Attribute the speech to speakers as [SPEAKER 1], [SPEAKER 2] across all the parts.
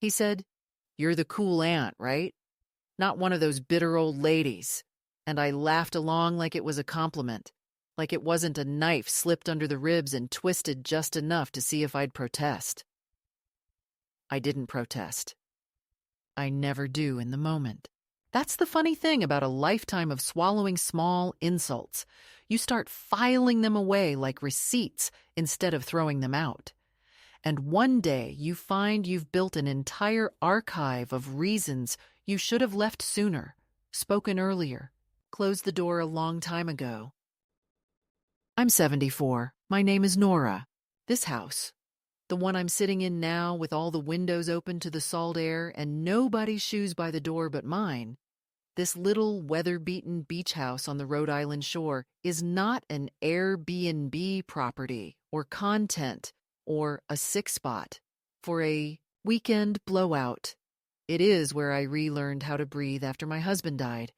[SPEAKER 1] He said, "You're the cool aunt, right? Not one of those bitter old ladies." And I laughed along like it was a compliment, like it wasn't a knife slipped under the ribs and twisted just enough to see if I'd protest. I didn't protest. I never do in the moment. That's the funny thing about a lifetime of swallowing small insults. You start filing them away like receipts instead of throwing them out. And one day you find you've built an entire archive of reasons you should have left sooner, spoken earlier, closed the door a long time ago. I'm 74. My name is Nora. This house, the one I'm sitting in now with all the windows open to the salt air and nobody's shoes by the door but mine, this little weather-beaten beach house on the Rhode Island shore is not an Airbnb property or content or a six spot for a weekend blowout. It is where I relearned how to breathe after my husband died,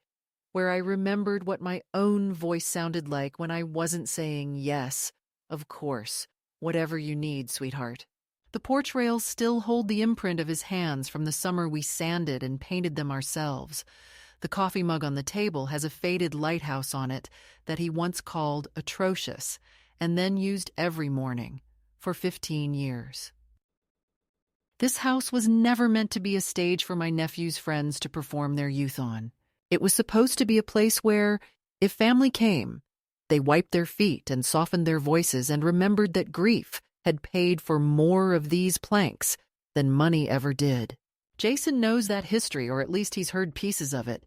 [SPEAKER 1] where I remembered what my own voice sounded like when I wasn't saying yes, of course, whatever you need, sweetheart. The porch rails still hold the imprint of his hands from the summer we sanded and painted them ourselves. The coffee mug on the table has a faded lighthouse on it that he once called atrocious and then used every morning for 15 years. This house was never meant to be a stage for my nephew's friends to perform their youth on. It was supposed to be a place where, if family came, they wiped their feet and softened their voices and remembered that grief had paid for more of these planks than money ever did. Jason knows that history, or at least he's heard pieces of it.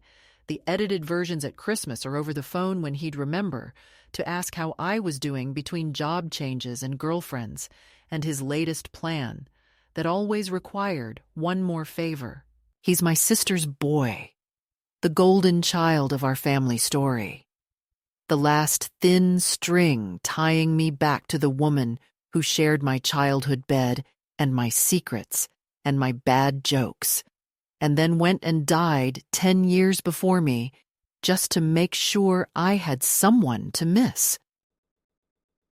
[SPEAKER 1] The edited versions at Christmas or over the phone when he'd remember, to ask how I was doing between job changes and girlfriends, and his latest plan, that always required one more favor. He's my sister's boy, the golden child of our family story. The last thin string tying me back to the woman who shared my childhood bed and my secrets and my bad jokes, and then went and died 10 years before me just to make sure I had someone to miss.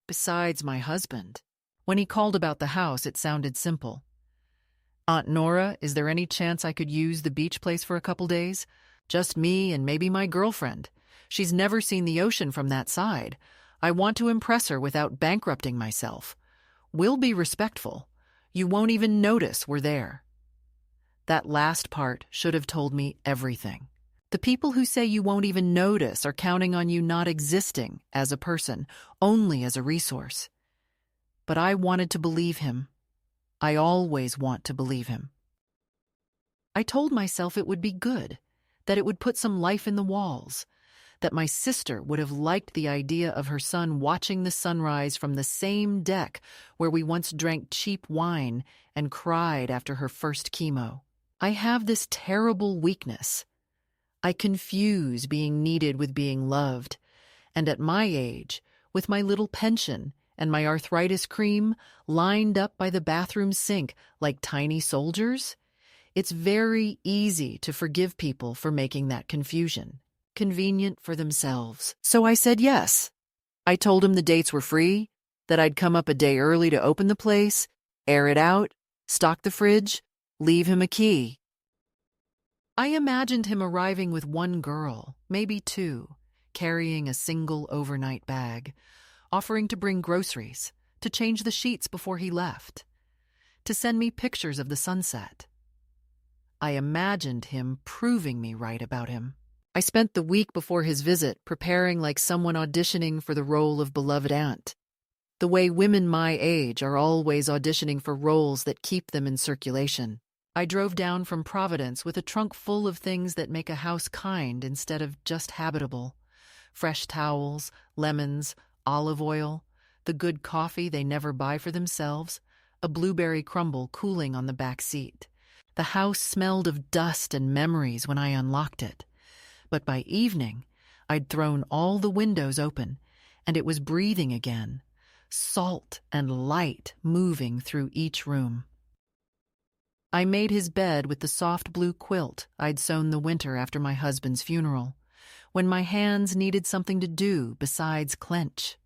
[SPEAKER 1] Besides my husband. When he called about the house, it sounded simple. "Aunt Nora, is there any chance I could use the beach place for a couple days? Just me and maybe my girlfriend. She's never seen the ocean from that side. I want to impress her without bankrupting myself. We'll be respectful. You won't even notice we're there." That last part should have told me everything. The people who say you won't even notice are counting on you not existing as a person, only as a resource. But I wanted to believe him. I always want to believe him. I told myself it would be good, that it would put some life in the walls, that my sister would have liked the idea of her son watching the sunrise from the same deck where we once drank cheap wine and cried after her first chemo. I have this terrible weakness. I confuse being needed with being loved, and at my age, with my little pension and my arthritis cream lined up by the bathroom sink like tiny soldiers, it's very easy to forgive people for making that confusion convenient for themselves. So I said yes. I told him the dates were free, that I'd come up a day early to open the place, air it out, stock the fridge, leave him a key. I imagined him arriving with one girl, maybe two, carrying a single overnight bag, offering to bring groceries, to change the sheets before he left, to send me pictures of the sunset. I imagined him proving me right about him. I spent the week before his visit preparing like someone auditioning for the role of beloved aunt, the way women my age are always auditioning for roles that keep them in circulation. I drove down from Providence with a trunk full of things that make a house kind instead of just habitable. Fresh towels, lemons, olive oil, the good coffee they never buy for themselves, a blueberry crumble cooling on the back seat. The house smelled of dust and memories when I unlocked it. But by evening, I'd thrown all the windows open, and it was breathing again, salt and light moving through each room. I made his bed with the soft blue quilt I'd sewn the winter after my husband's funeral, when my hands needed something to do besides clench.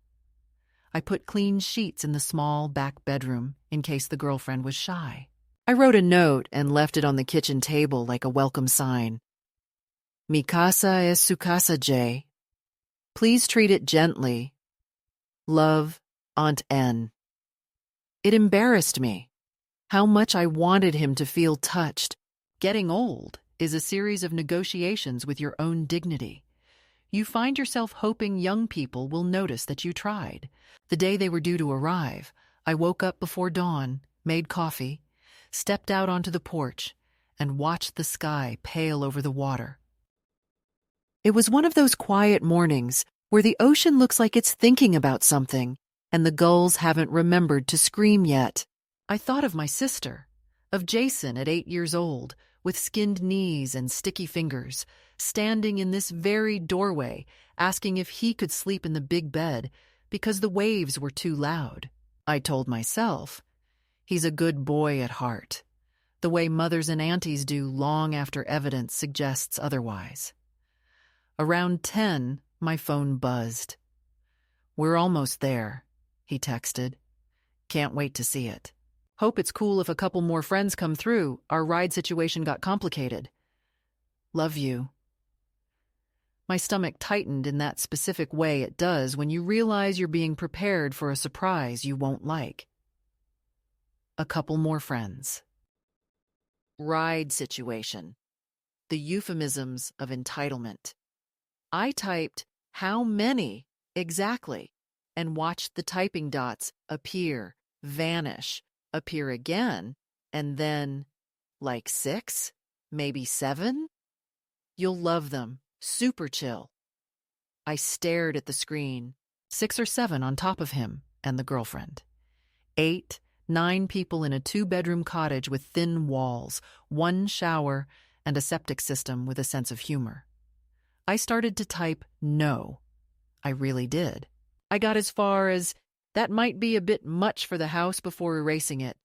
[SPEAKER 1] I put clean sheets in the small back bedroom in case the girlfriend was shy. I wrote a note and left it on the kitchen table like a welcome sign. Mi casa es su casa, Jay. Please treat it gently. Love, Aunt N. It embarrassed me. How much I wanted him to feel touched. Getting old is a series of negotiations with your own dignity. You find yourself hoping young people will notice that you tried. The day they were due to arrive, I woke up before dawn, made coffee, stepped out onto the porch, and watched the sky pale over the water. It was one of those quiet mornings where the ocean looks like it's thinking about something, and the gulls haven't remembered to scream yet. I thought of my sister, of Jason at 8 years old, with skinned knees and sticky fingers, standing in this very doorway, asking if he could sleep in the big bed because the waves were too loud. I told myself, he's a good boy at heart, the way mothers and aunties do long after evidence suggests otherwise. Around 10, my phone buzzed. "We're almost there," he texted. "Can't wait to see it. Hope it's cool if a couple more friends come through. Our ride situation got complicated. Love you." My stomach tightened in that specific way it does when you realize you're being prepared for a surprise you won't like. A couple more friends. Ride situation. The euphemisms of entitlement. I typed, "How many exactly?" and watched the typing dots appear, vanish, appear again, and then, like 6, maybe 7? You'll love them. Super chill. I stared at the screen. 6 or 7 on top of him and the girlfriend. 8, 9 people in a 2-bedroom cottage with thin walls, 1 shower, and a septic system with a sense of humor. I started to type no. I really did. I got as far as, "That might be a bit much for the house," before erasing it.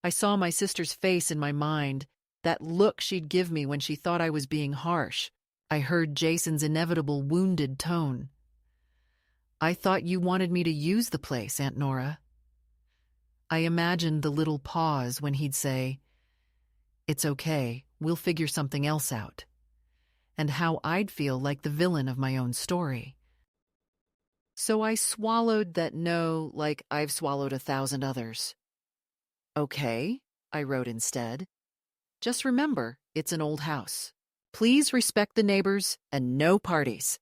[SPEAKER 1] I saw my sister's face in my mind, that look she'd give me when she thought I was being harsh. I heard Jason's inevitable wounded tone. "I thought you wanted me to use the place, Aunt Nora." I imagined the little pause when he'd say, "It's okay, we'll figure something else out," and how I'd feel like the villain of my own story. So I swallowed that no like I've swallowed 1,000 others. "Okay," I wrote instead. "Just remember, it's an old house. Please respect the neighbors and no parties."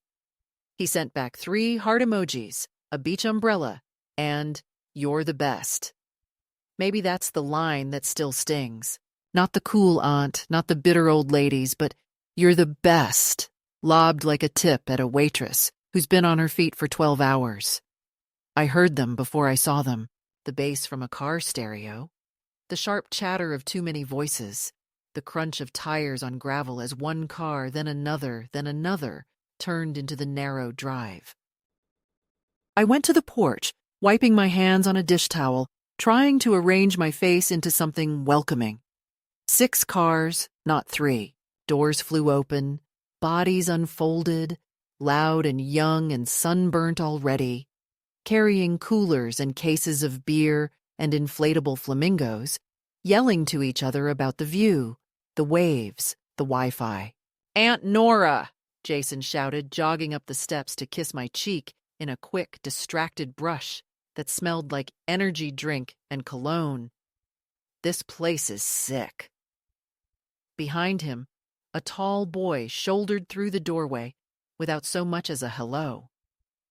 [SPEAKER 1] He sent back 3 heart emojis, a beach umbrella, and "You're the best." Maybe that's the line that still stings. Not the cool aunt, not the bitter old ladies, but "You're the best," lobbed like a tip at a waitress who's been on her feet for 12 hours. I heard them before I saw them. The bass from a car stereo, the sharp chatter of too many voices, the crunch of tires on gravel as one car, then another, turned into the narrow drive. I went to the porch, wiping my hands on a dish towel, trying to arrange my face into something welcoming. 6 cars, not 3. Doors flew open, bodies unfolded, loud and young and sunburnt already, carrying coolers and cases of beer and inflatable flamingos, yelling to each other about the view, the waves, the Wi-Fi. "Aunt Nora!" Jason shouted, jogging up the steps to kiss my cheek in a quick, distracted brush that smelled like energy drink and cologne. "This place is sick." Behind him, a tall boy shouldered through the doorway without so much as a hello.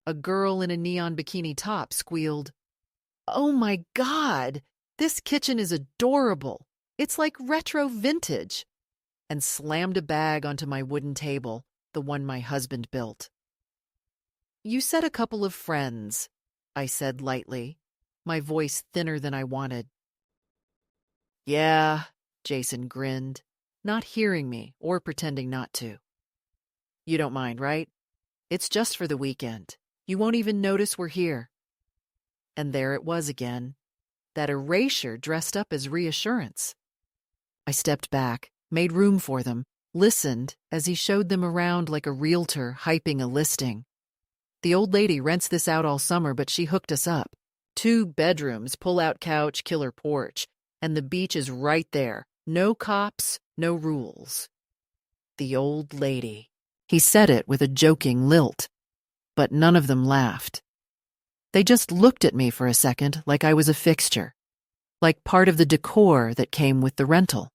[SPEAKER 1] A girl in a neon bikini top squealed, "Oh my God, this kitchen is adorable. It's like retro vintage," and slammed a bag onto my wooden table, the one my husband built. "You said a couple of friends," I said lightly, my voice thinner than I wanted. "Yeah," Jason grinned, not hearing me or pretending not to. "You don't mind, right? It's just for the weekend. You won't even notice we're here." And there it was again, that erasure dressed up as reassurance. I stepped back, made room for them, listened as he showed them around like a realtor hyping a listing. "The old lady rents this out all summer, but she hooked us up. 2 bedrooms, pull-out couch, killer porch, and the beach is right there. No cops, no rules. The old lady. He said it with a joking lilt, but none of them laughed. They just looked at me for a second like I was a fixture, like part of the decor that came with the rental.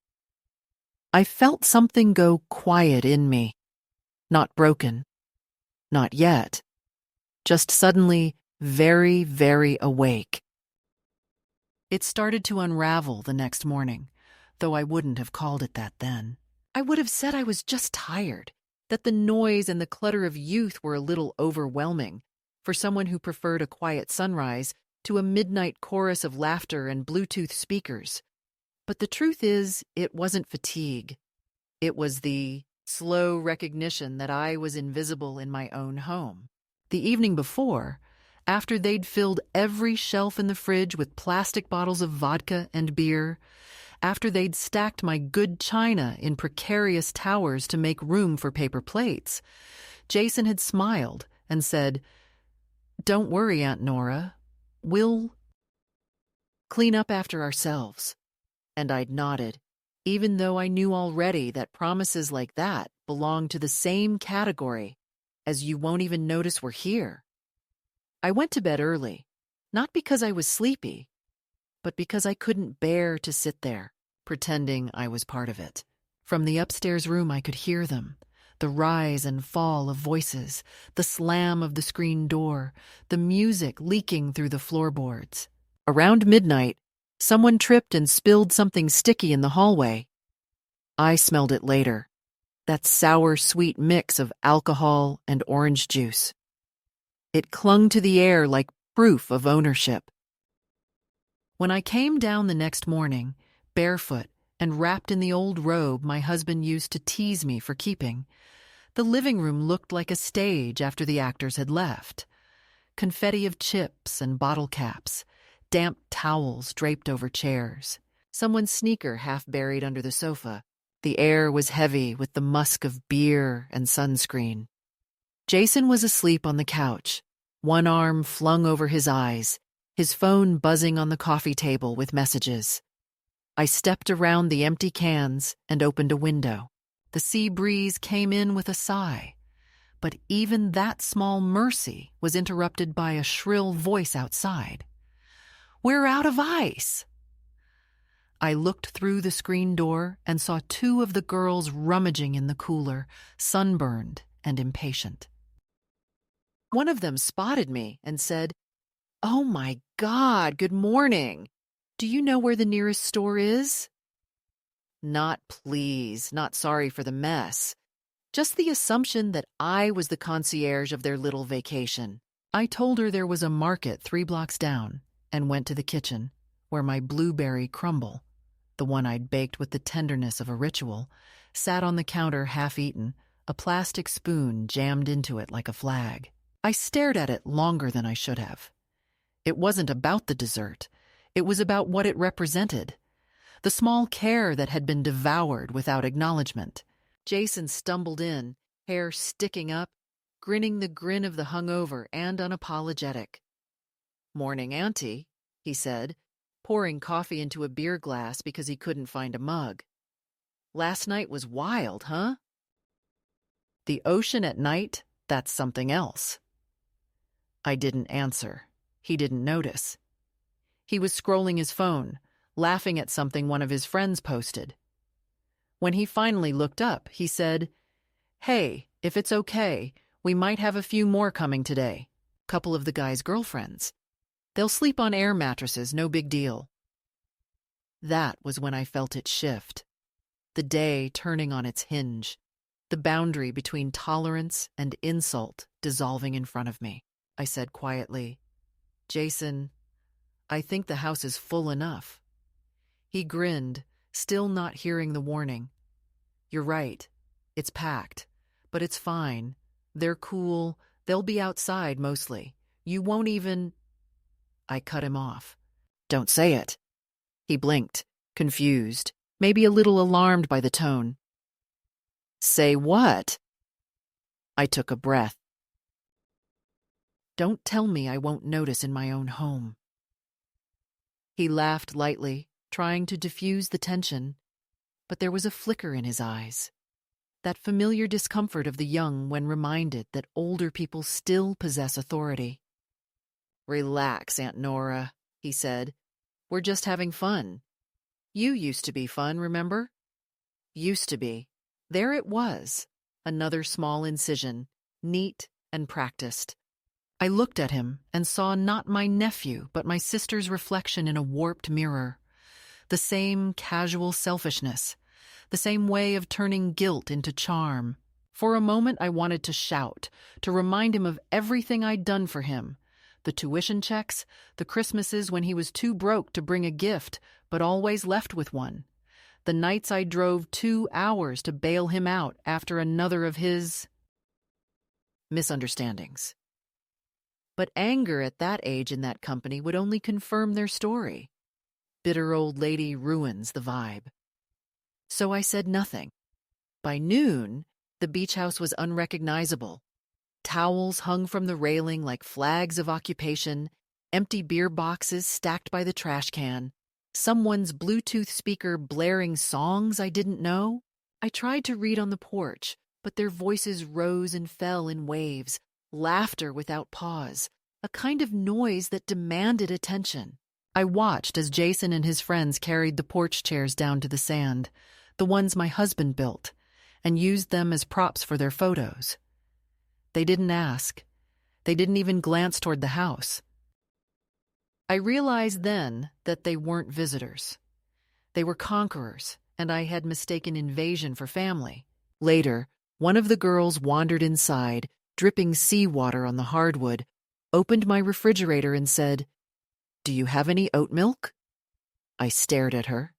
[SPEAKER 1] I felt something go quiet in me. Not broken. Not yet. Just suddenly very, very awake. It started to unravel the next morning, though I wouldn't have called it that then. I would have said I was just tired, that the noise and the clutter of youth were a little overwhelming for someone who preferred a quiet sunrise to a midnight chorus of laughter and Bluetooth speakers. But the truth is, it wasn't fatigue. It was the slow recognition that I was invisible in my own home. The evening before, after they'd filled every shelf in the fridge with plastic bottles of vodka and beer, after they'd stacked my good china in precarious towers to make room for paper plates, Jason had smiled and said, "Don't worry, Aunt Nora. We'll clean up after ourselves." And I'd nodded, even though I knew already that promises like that belong to the same category as "you won't even notice we're here." I went to bed early, not because I was sleepy, but because I couldn't bear to sit there, pretending I was part of it. From the upstairs room I could hear them, the rise and fall of voices, the slam of the screen door, the music leaking through the floorboards. Around midnight, someone tripped and spilled something sticky in the hallway. I smelled it later, that sour-sweet mix of alcohol and orange juice. It clung to the air like proof of ownership. When I came down the next morning, barefoot and wrapped in the old robe my husband used to tease me for keeping, the living room looked like a stage after the actors had left. Confetti of chips and bottle caps, damp towels draped over chairs, someone's sneaker half buried under the sofa. The air was heavy with the musk of beer and sunscreen. Jason was asleep on the couch, one arm flung over his eyes, his phone buzzing on the coffee table with messages. I stepped around the empty cans and opened a window. The sea breeze came in with a sigh, but even that small mercy was interrupted by a shrill voice outside. "We're out of ice!" I looked through the screen door and saw two of the girls rummaging in the cooler, sunburned and impatient. One of them spotted me and said, "Oh my God, good morning. Do you know where the nearest store is?" Not please, not sorry for the mess. Just the assumption that I was the concierge of their little vacation. I told her there was a market 3 blocks down and went to the kitchen, where my blueberry crumble, the one I'd baked with the tenderness of a ritual, sat on the counter half-eaten, a plastic spoon jammed into it like a flag. I stared at it longer than I should have. It wasn't about the dessert. It was about what it represented. The small care that had been devoured without acknowledgement. Jason stumbled in, hair sticking up, grinning the grin of the hungover and unapologetic. "Morning, Auntie," he said, pouring coffee into a beer glass because he couldn't find a mug. "Last night was wild, huh?" The ocean at night, that's something else. I didn't answer. He didn't notice. He was scrolling his phone, laughing at something one of his friends posted. When he finally looked up, he said, "Hey, if it's okay, we might have a few more coming today. Couple of the guys' girlfriends. They'll sleep on air mattresses, no big deal." That was when I felt it shift. The day turning on its hinge. The boundary between tolerance and insult dissolving in front of me. I said quietly, "Jason, I think the house is full enough." He grinned, still not hearing the warning. "You're right. It's packed. But it's fine. They're cool. They'll be outside mostly. You won't even—" I cut him off. "Don't say it." He blinked, confused, maybe a little alarmed by the tone. "Say what?" I took a breath. "Don't tell me I won't notice in my own home." He laughed lightly, trying to diffuse the tension, but there was a flicker in his eyes. That familiar discomfort of the young when reminded that older people still possess authority. "Relax, Aunt Nora," he said. "We're just having fun. You used to be fun, remember?" Used to be. There it was. Another small incision, neat and practiced. I looked at him and saw not my nephew, but my sister's reflection in a warped mirror. The same casual selfishness, the same way of turning guilt into charm. For a moment I wanted to shout, to remind him of everything I'd done for him. The tuition checks, the Christmases when he was too broke to bring a gift, but always left with one. The nights I drove 2 hours to bail him out after another of his misunderstandings. But anger at that age in that company would only confirm their story. Bitter old lady ruins the vibe. So I said nothing. By noon, the beach house was unrecognizable. Towels hung from the railing like flags of occupation, empty beer boxes stacked by the trash can, someone's Bluetooth speaker blaring songs I didn't know. I tried to read on the porch, but their voices rose and fell in waves, laughter without pause, a kind of noise that demanded attention. I watched as Jason and his friends carried the porch chairs down to the sand, the ones my husband built, and used them as props for their photos. They didn't ask. They didn't even glance toward the house. I realized then that they weren't visitors. They were conquerors, and I had mistaken invasion for family. Later, one of the girls wandered inside, dripping seawater on the hardwood, opened my refrigerator and said, "Do you have any oat milk?" I stared at her.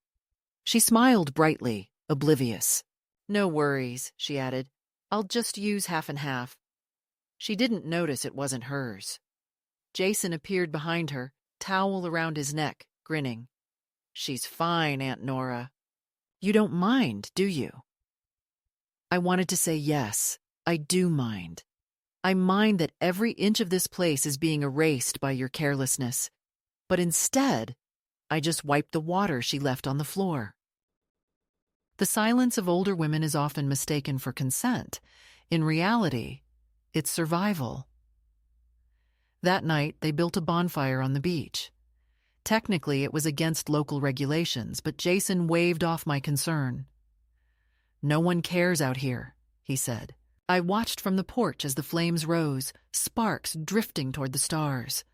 [SPEAKER 1] She smiled brightly, oblivious. "No worries," she added. "I'll just use half and half." She didn't notice it wasn't hers. Jason appeared behind her, towel around his neck, grinning. "She's fine, Aunt Nora." "You don't mind, do you?" I wanted to say yes, I do mind. I mind that every inch of this place is being erased by your carelessness. But instead, I just wiped the water she left on the floor. The silence of older women is often mistaken for consent. In reality, it's survival. That night, they built a bonfire on the beach. Technically, it was against local regulations, but Jason waved off my concern. "No one cares out here," he said. I watched from the porch as the flames rose, sparks drifting toward the stars.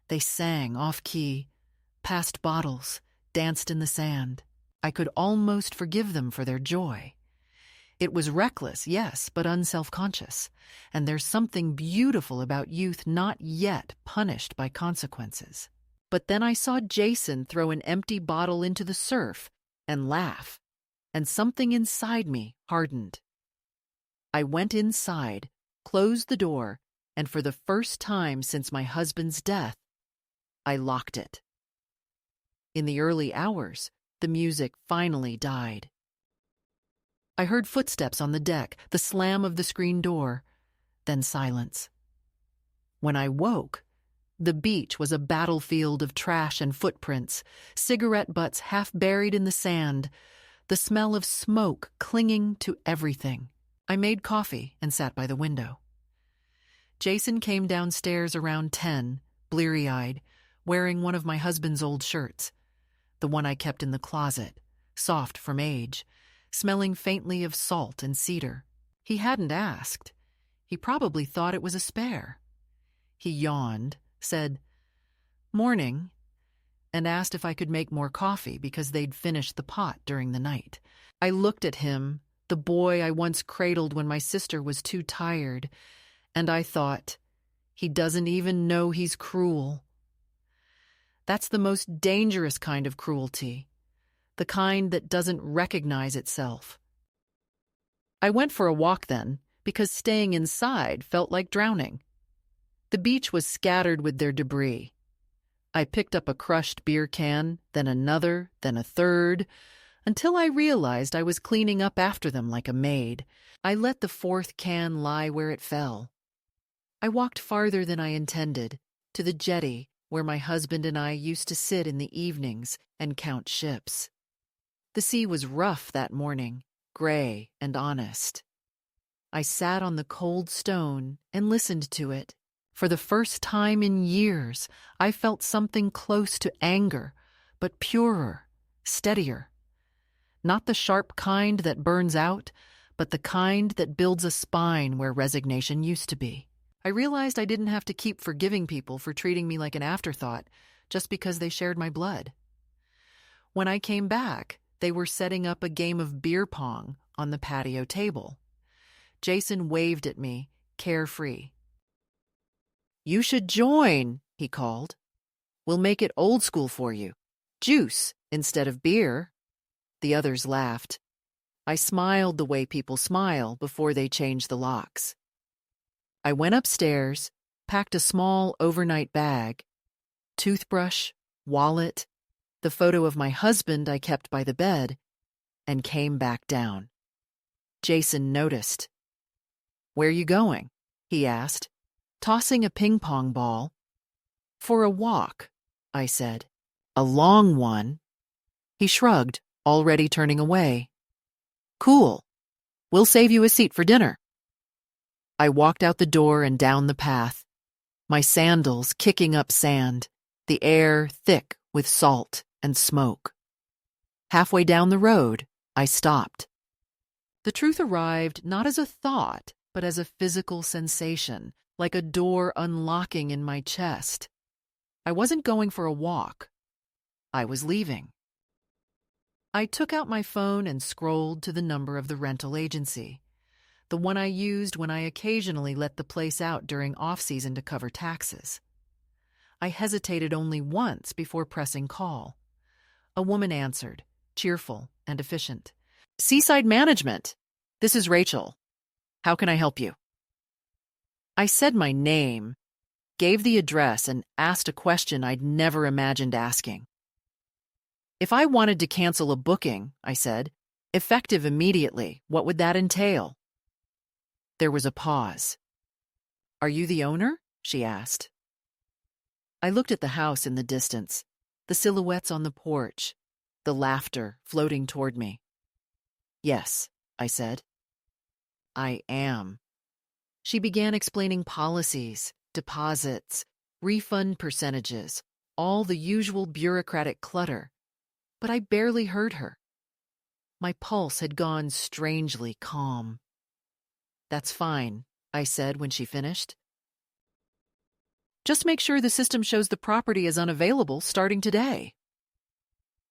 [SPEAKER 1] They sang off-key, passed bottles, danced in the sand. I could almost forgive them for their joy. It was reckless, yes, but unself-conscious. And there's something beautiful about youth not yet punished by consequences. But then I saw Jason throw an empty bottle into the surf and laugh, and something inside me hardened. I went inside, closed the door, and for the first time since my husband's death, I locked it. In the early hours, the music finally died. I heard footsteps on the deck, the slam of the screen door, then silence. When I woke, the beach was a battlefield of trash and footprints, cigarette butts half buried in the sand, the smell of smoke clinging to everything. I made coffee and sat by the window. Jason came downstairs around 10, bleary-eyed, wearing one of my husband's old shirts, the one I kept in the closet, soft from age, smelling faintly of salt and cedar. He hadn't asked. He probably thought it was a spare. He yawned, said, "Morning," and asked if I could make more coffee because they'd finished the pot during the night. I looked at him, the boy I once cradled when my sister was too tired, and I thought, he doesn't even know he's cruel. That's the most dangerous kind of cruelty, the kind that doesn't recognize itself. I went for a walk then, because staying inside felt like drowning. The beach was scattered with their debris. I picked up a crushed beer can, then another, then a third, until I realized I was cleaning up after them like a maid. I let the fourth can lie where it fell. I walked farther than I intended, to the jetty, where my husband and I used to sit in the evenings and count ships. The sea was rough that morning, gray and honest. I sat on the cold stone and listened to it. For the first time in years, I felt something close to anger, but purer, steadier. Not the sharp kind that burns out, but the kind that builds a spine where resignation used to be. I realized I didn't have to keep forgiving people for treating me like an afterthought just because they shared my blood. When I came back, they were setting up a game of beer pong on the patio table. Jason waved at me, carefree. "You should join," he called. "We'll make it old school for you. Juice instead of beer." The others laughed. I smiled the way people smile before they change the locks. I went upstairs, packed a small overnight bag, toothbrush, wallet, the photo of my husband I kept by the bed, and came back down. Jason noticed. "Where you going?" he asked, tossing a ping-pong ball. "For a walk," I said. "A long one." He shrugged, already turning away. "Cool. We'll save you a seat for dinner." I walked out the door and down the path, my sandals kicking up sand, the air thick with salt and smoke. Halfway down the road, I stopped. The truth arrived not as a thought, but as a physical sensation, like a door unlocking in my chest. I wasn't going for a walk. I was leaving. I took out my phone and scrolled to the number of the rental agency, the one I used when I occasionally let the place out during off-season to cover taxes. I hesitated only once before pressing call. A woman answered, cheerful and efficient. "Seaside Management. This is Rachel. How can I help you?" I said my name, gave the address, and asked a question I'd never imagined asking. "If I wanted to cancel a booking," I said, "effective immediately, what would that entail?" There was a pause. "Are you the owner?" she asked. I looked at the house in the distance, the silhouettes on the porch, the laughter floating toward me. "Yes," I said. "I am." She began explaining policies, deposits, refund percentages, all the usual bureaucratic clutter, but I barely heard her. My pulse had gone strangely calm. "That's fine," I said when she finished. "Just make sure the system shows the property as unavailable starting today."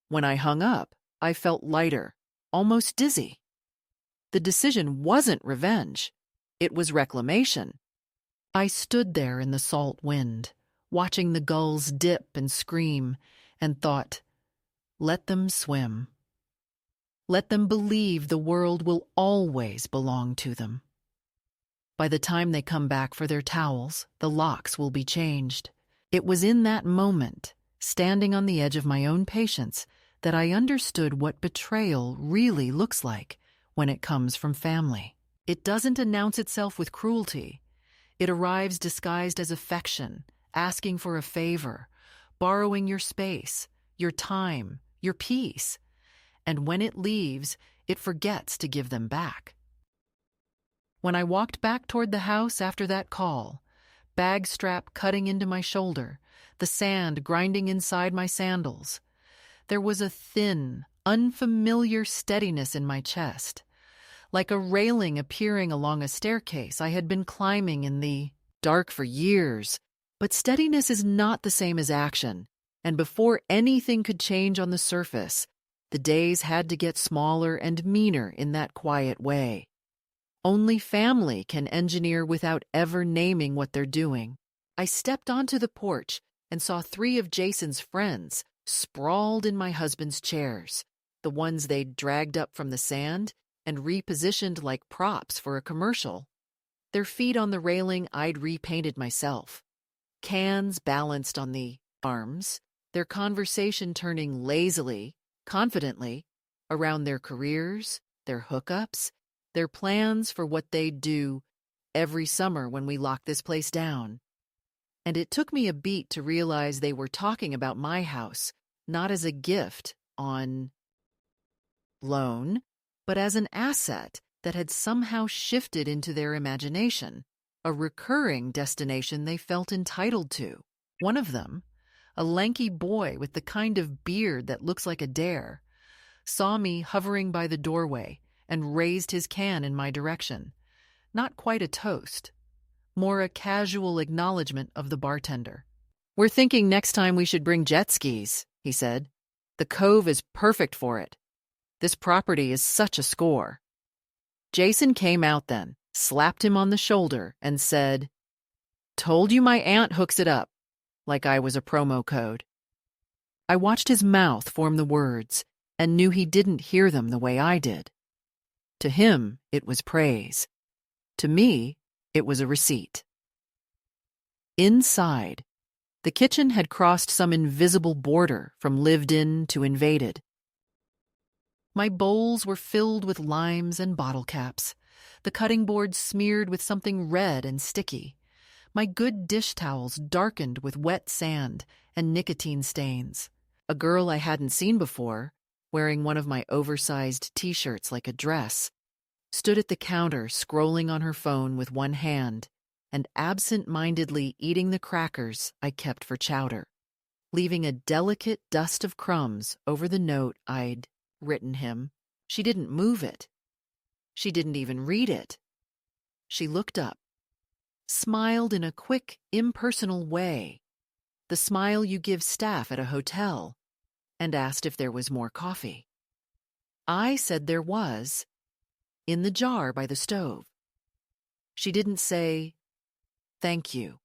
[SPEAKER 1] When I hung up, I felt lighter, almost dizzy. The decision wasn't revenge. It was reclamation. I stood there in the salt wind, watching the gulls dip and scream, and thought, let them swim. Let them believe the world will always belong to them. By the time they come back for their towels, the locks will be changed. It was in that moment, standing on the edge of my own patience, that I understood what betrayal really looks like when it comes from family. It doesn't announce itself with cruelty. It arrives disguised as affection, asking for a favor, borrowing your space, your time, your peace. And when it leaves, it forgets to give them back. When I walked back toward the house after that call, bag strap cutting into my shoulder, the sand grinding inside my sandals, there was a thin, unfamiliar steadiness in my chest, like a railing appearing along a staircase I had been climbing in the dark for years. But steadiness is not the same as action, and before anything could change on the surface, the days had to get smaller and meaner in that quiet way. Only family can engineer without ever naming what they're doing. I stepped onto the porch and saw 3 of Jason's friends sprawled in my husband's chairs, the ones they'd dragged up from the sand and repositioned like props for a commercial. Their feet on the railing I'd repainted myself. Cans balanced on the arms, their conversation turning lazily, confidently, around their careers, their hookups, their plans for what they'd do every summer when we locked this place down. And it took me a beat to realize they were talking about my house, not as a gift on loan, but as an asset that had somehow shifted into their imagination, a recurring destination they felt entitled to. One of them, a lanky boy with the kind of beard that looks like a dare, saw me hovering by the doorway and raised his can in my direction. Not quite a toast, more a casual acknowledgement of the bartender. "We're thinking next time we should bring jet skis," he said. "The cove is perfect for it. This property is such a score." Jason came out then, slapped him on the shoulder, and said, "Told you my aunt hooks it up," like I was a promo code. I watched his mouth form the words and knew he didn't hear them the way I did. To him, it was praise. To me, it was a receipt. Inside, the kitchen had crossed some invisible border from lived-in to invaded. My bowls were filled with limes and bottle caps, the cutting board smeared with something red and sticky, my good dish towels darkened with wet sand and nicotine stains. A girl I hadn't seen before, wearing one of my oversized t-shirts like a dress, stood at the counter scrolling on her phone with one hand and absent-mindedly eating the crackers I kept for chowder, leaving a delicate dust of crumbs over the note I'd written him. She didn't move it. She didn't even read it. She looked up, smiled in a quick, impersonal way, the smile you give staff at a hotel, and asked if there was more coffee. I said there was, in the jar by the stove. She didn't say, "Thank you."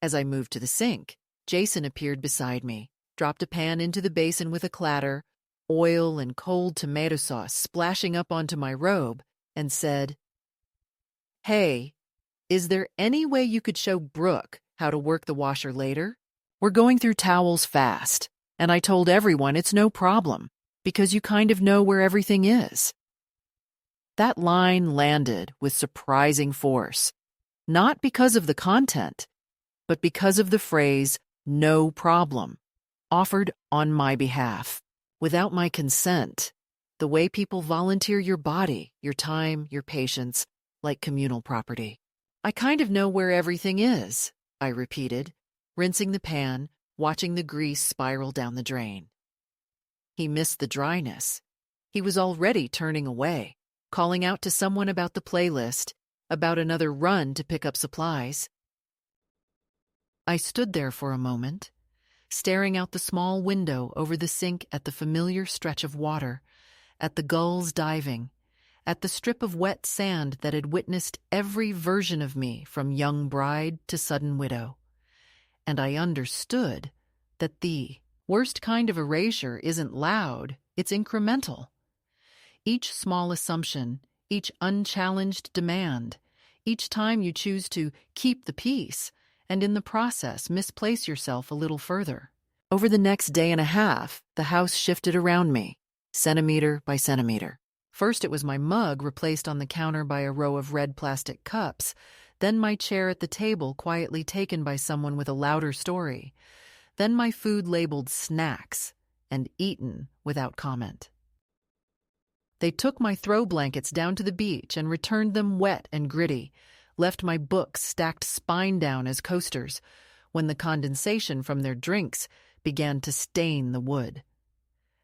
[SPEAKER 1] As I moved to the sink, Jason appeared beside me, dropped a pan into the basin with a clatter, oil and cold tomato sauce splashing up onto my robe, and said, "Hey, is there any way you could show Brooke how to work the washer later? We're going through towels fast, and I told everyone it's no problem, because you kind of know where everything is." That line landed with surprising force, not because of the content, but because of the phrase, "no problem," offered on my behalf, without my consent, the way people volunteer your body, your time, your patience, like communal property. "I kind of know where everything is," I repeated, rinsing the pan, watching the grease spiral down the drain. He missed the dryness. He was already turning away, calling out to someone about the playlist, about another run to pick up supplies. I stood there for a moment, staring out the small window over the sink at the familiar stretch of water, at the gulls diving, at the strip of wet sand that had witnessed every version of me from young bride to sudden widow. And I understood that the worst kind of erasure isn't loud, it's incremental. Each small assumption, each unchallenged demand, each time you choose to keep the peace, and in the process misplace yourself a little further. Over the next day and a half, the house shifted around me, centimeter by centimeter. First it was my mug replaced on the counter by a row of red plastic cups, then my chair at the table quietly taken by someone with a louder story, then my food labeled snacks and eaten without comment. They took my throw blankets down to the beach and returned them wet and gritty, left my books stacked spine down as coasters when the condensation from their drinks began to stain the wood.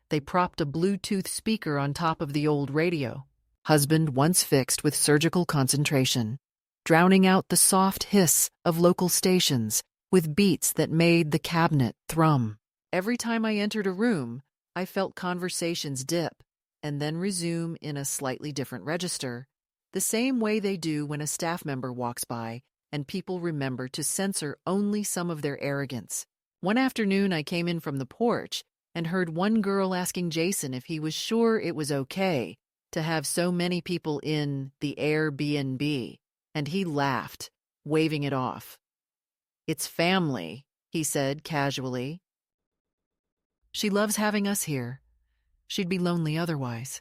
[SPEAKER 1] They propped a Bluetooth speaker on top of the old radio, husband once fixed with surgical concentration, drowning out the soft hiss of local stations with beats that made the cabinet thrum. Every time I entered a room, I felt conversations dip and then resume in a slightly different register, the same way they do when a staff member walks by and people remember to censor only some of their arrogance. One afternoon I came in from the porch and heard one girl asking Jason if he was sure it was okay to have so many people in the Airbnb, and he laughed, waving it off. "It's family," he said casually. "She loves having us here. She'd be lonely otherwise."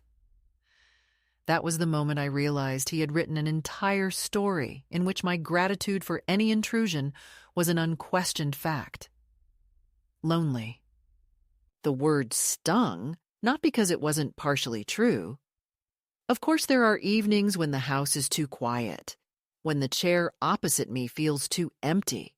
[SPEAKER 1] That was the moment I realized he had written an entire story in which my gratitude for any intrusion was an unquestioned fact. Lonely. The word stung, not because it wasn't partially true. Of course, there are evenings when the house is too quiet, when the chair opposite me feels too empty.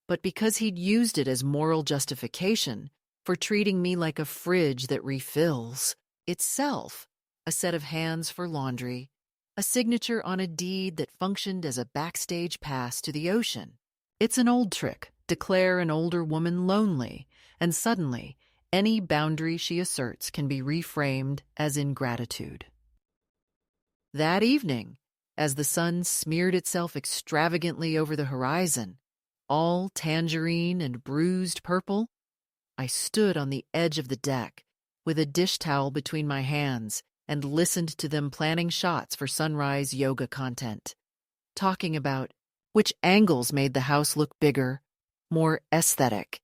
[SPEAKER 1] But because he'd used it as moral justification for treating me like a fridge that refills, itself a set of hands for laundry, a signature on a deed that functioned as a backstage pass to the ocean. It's an old trick. Declare an older woman lonely, and suddenly, any boundary she asserts can be reframed as ingratitude. That evening, as the sun smeared itself extravagantly over the horizon, all tangerine and bruised purple, I stood on the edge of the deck with a dish towel between my hands and listened to them planning shots for sunrise yoga content, talking about which angles made the house look bigger, more aesthetic,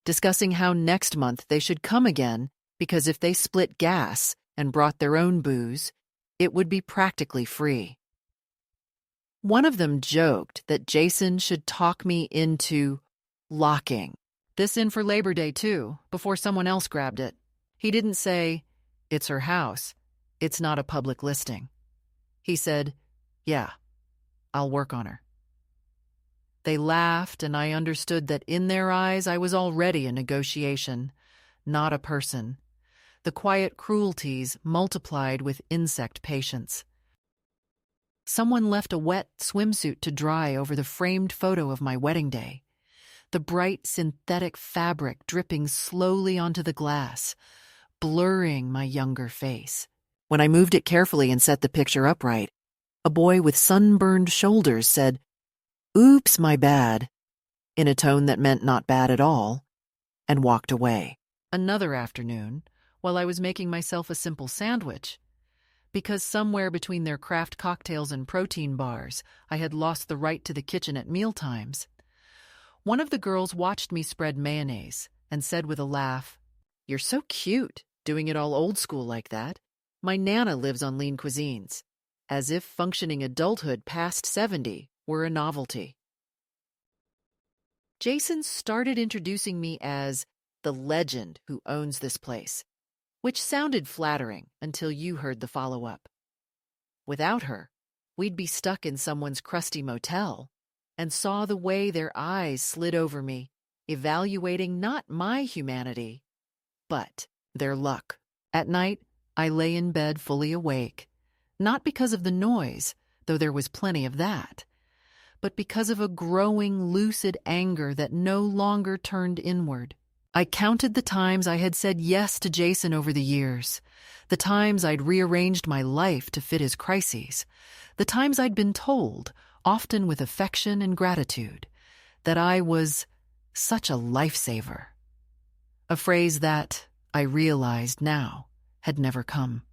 [SPEAKER 1] discussing how next month they should come again because if they split gas and brought their own booze, it would be practically free. One of them joked that Jason should talk me into locking this in for Labor Day too, before someone else grabbed it. He didn't say, "It's her house. It's not a public listing." He said, "Yeah, I'll work on her." They laughed, and I understood that in their eyes I was already a negotiation, not a person. The quiet cruelties multiplied with insect patience. Someone left a wet swimsuit to dry over the framed photo of my wedding day, the bright synthetic fabric dripping slowly onto the glass, blurring my younger face. When I moved it carefully and set the picture upright, a boy with sunburned shoulders said, "Oops, my bad," in a tone that meant not bad at all, and walked away. Another afternoon, while I was making myself a simple sandwich, because somewhere between their craft cocktails and protein bars, I had lost the right to the kitchen at mealtimes, one of the girls watched me spread mayonnaise and said with a laugh, "You're so cute, doing it all old school like that. My Nana lives on lean cuisines," as if functioning adulthood past 70 were a novelty. Jason started introducing me as the legend who owns this place, which sounded flattering until you heard the follow-up. Without her, we'd be stuck in someone's crusty motel and saw the way their eyes slid over me, evaluating not my humanity, but their luck. At night, I lay in bed fully awake, not because of the noise, though there was plenty of that, but because of a growing lucid anger that no longer turned inward. I counted the times I had said yes to Jason over the years, the times I'd rearranged my life to fit his crises, the times I'd been told, often with affection and gratitude, that I was such a lifesaver. A phrase that, I realized now, had never come.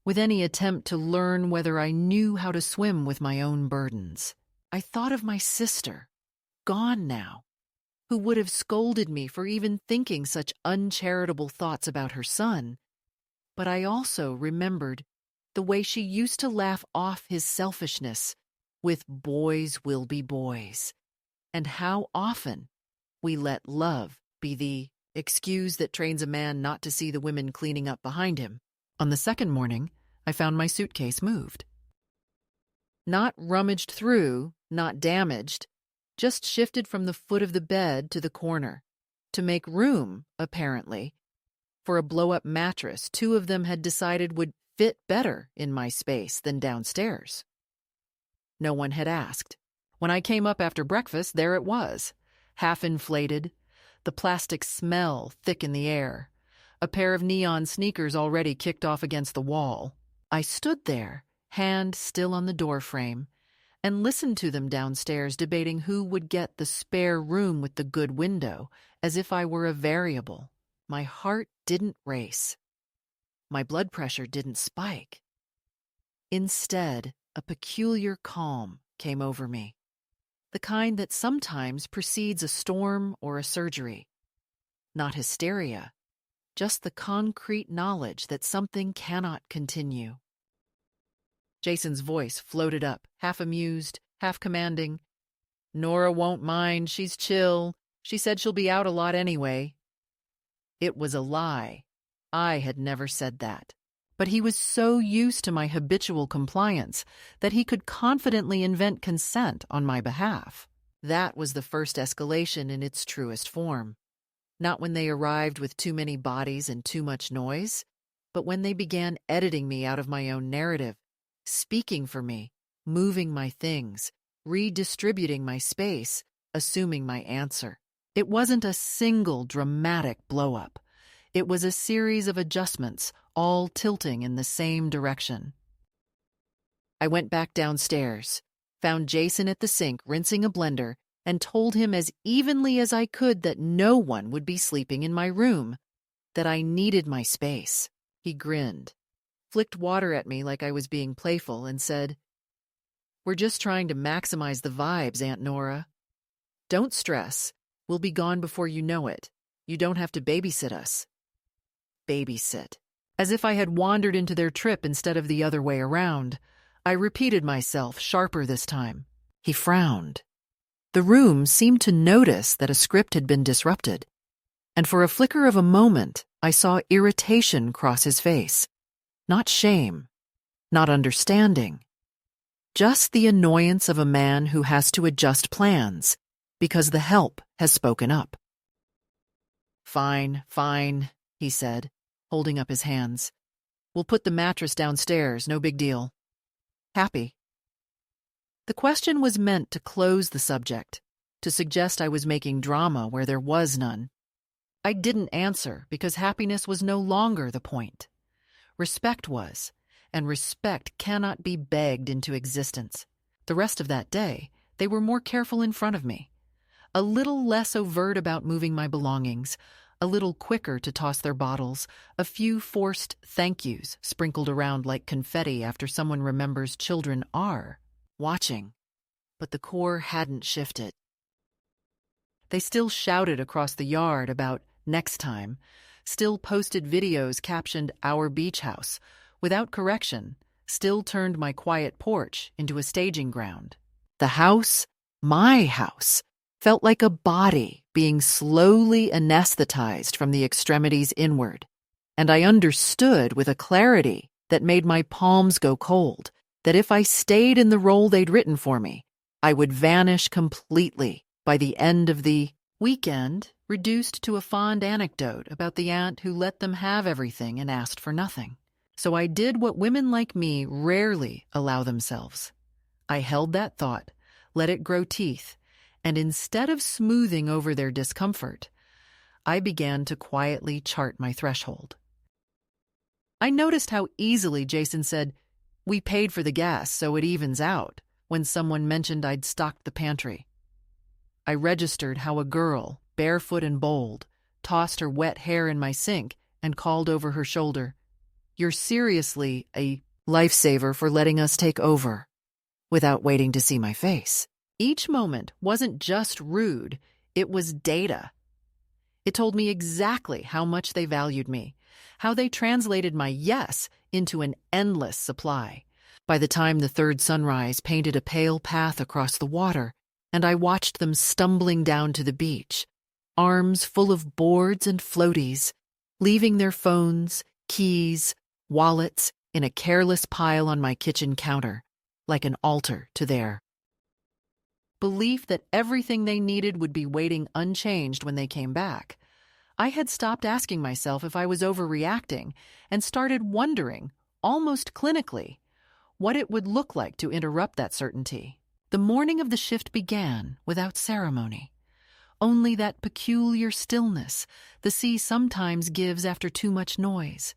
[SPEAKER 1] With any attempt to learn whether I knew how to swim with my own burdens, I thought of my sister, gone now, who would have scolded me for even thinking such uncharitable thoughts about her son, but I also remembered the way she used to laugh off his selfishness with "boys will be boys," and how often we let love be the excuse that trains a man not to see the women cleaning up behind him. On the second morning, I found my suitcase moved. Not rummaged through, not damaged, just shifted from the foot of the bed to the corner, to make room, apparently, for a blow-up mattress two of them had decided would fit better in my space than downstairs. No one had asked. When I came up after breakfast, there it was, half inflated, the plastic smell thick in the air, a pair of neon sneakers already kicked off against the wall. I stood there, hand still on the doorframe, and listened to them downstairs debating who would get the spare room with the good window, as if I were a variable. My heart didn't race. My blood pressure didn't spike. Instead, a peculiar calm came over me, the kind that sometimes precedes a storm or a surgery. Not hysteria, just the concrete knowledge that something cannot continue. Jason's voice floated up, half amused, half commanding. Nora won't mind. She's chill. She said she'll be out a lot anyway. It was a lie. I had never said that. But he was so used to my habitual compliance that he could confidently invent consent on my behalf. That was the first escalation in its truest form. Not when they arrived with too many bodies and too much noise, but when they began editing me out of my own narrative, speaking for me, moving my things, redistributing my space, assuming my answer. It wasn't a single dramatic blow-up. It was a series of adjustments, all tilting in the same direction. I went back downstairs, found Jason at the sink rinsing a blender, and told him as evenly as I could that no one would be sleeping in my room, that I needed my space. He grinned, flicked water at me like I was being playful, and said, "We're just trying to maximize the vibes, Aunt Nora. Don't stress. We'll be gone before you know it. You don't have to babysit us." Babysit. As if I had wandered into their trip instead of the other way around. I repeated myself, sharper this time. He frowned. The room seemed to notice that a script had been disrupted, and for a flicker of a moment, I saw irritation cross his face. Not shame, not understanding. Just the annoyance of a man who has to adjust plans because the help has spoken up. "Fine, fine," he said, holding up his hands. "We'll put the mattress downstairs, no big deal." Happy. The question was meant to close the subject, to suggest I was making drama where there was none. I didn't answer because happiness was no longer the point. Respect was, and respect cannot be begged into existence. The rest of that day, they were more careful in front of me. A little less overt about moving my belongings, a little quicker to toss their bottles, a few forced thank yous sprinkled around like confetti after someone remembers children are watching, but the core hadn't shifted. They still shouted across the yard about next time, still posted videos captioned "Our Beach House," without correction, still turned my quiet porch into a staging ground. The house, my house, felt like a body being slowly anesthetized from the extremities inward, and I understood with a clarity that made my palms go cold that if I stayed in the role they'd written for me, I would vanish completely by the end of the weekend, reduced to a fond anecdote about the aunt who let them have everything and asked for nothing. So I did what women like me rarely allow themselves. I held that thought, let it grow teeth, and instead of smoothing over their discomfort, I began to quietly chart my threshold. I noticed how easily Jason said, "We paid for the gas, so it evens out," when someone mentioned I'd stocked the pantry. I registered how a girl, barefoot and bold, tossed her wet hair in my sink and called over her shoulder, "You're seriously a lifesaver for letting us take over," without waiting to see my face. Each moment wasn't just rude, it was data. It told me exactly how much they valued me, how they translated my yes into an endless supply. By the time the third sunrise painted a pale path across the water, and I watched them stumbling down to the beach, arms full of boards and floaties, leaving their phones, keys, wallets in a careless pile on my kitchen counter, like an altar to their belief that everything they needed would be waiting unchanged when they came back. I had stopped asking myself if I was overreacting and started wondering, almost clinically, what it would look like to interrupt that certainty. The morning of the shift began without ceremony. Only that peculiar stillness the sea sometimes gives after too much noise,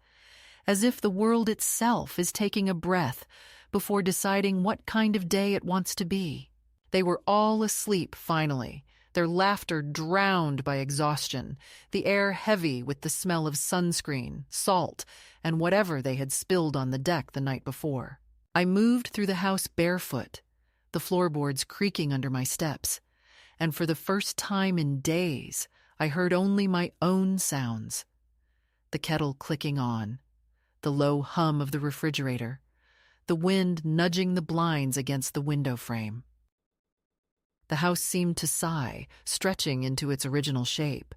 [SPEAKER 1] as if the world itself is taking a breath before deciding what kind of day it wants to be. They were all asleep finally, their laughter drowned by exhaustion, the air heavy with the smell of sunscreen, salt, and whatever they had spilled on the deck the night before. I moved through the house barefoot, the floorboards creaking under my steps, and for the first time in days, I heard only my own sounds. The kettle clicking on, the low hum of the refrigerator, the wind nudging the blinds against the window frame. The house seemed to sigh, stretching into its original shape.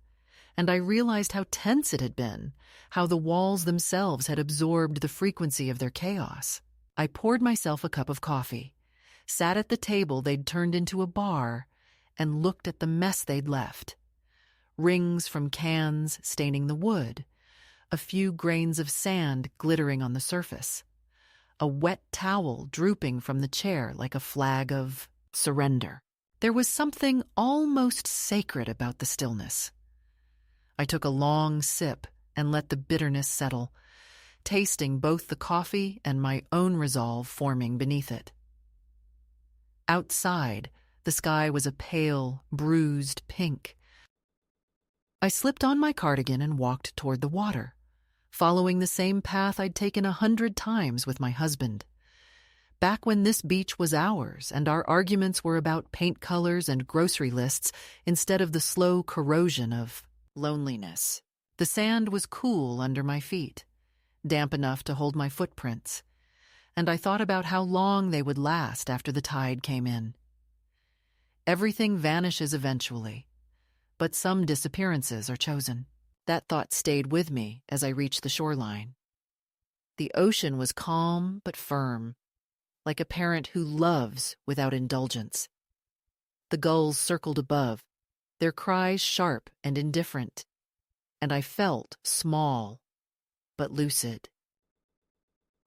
[SPEAKER 1] And I realized how tense it had been, how the walls themselves had absorbed the frequency of their chaos. I poured myself a cup of coffee, sat at the table they'd turned into a bar, and looked at the mess they'd left. Rings from cans staining the wood, a few grains of sand glittering on the surface, a wet towel drooping from the chair like a flag of surrender. There was something almost sacred about the stillness. I took a long sip and let the bitterness settle, tasting both the coffee and my own resolve forming beneath it. Outside, the sky was a pale, bruised pink. I slipped on my cardigan and walked toward the water, following the same path I'd taken 100 times with my husband. Back when this beach was ours and our arguments were about paint colors and grocery lists instead of the slow corrosion of loneliness. The sand was cool under my feet, damp enough to hold my footprints, and I thought about how long they would last after the tide came in. Everything vanishes eventually, but some disappearances are chosen. That thought stayed with me as I reached the shoreline. The ocean was calm but firm, like a parent who loves without indulgence. The gulls circled above, their cries sharp and indifferent, and I felt small but lucid.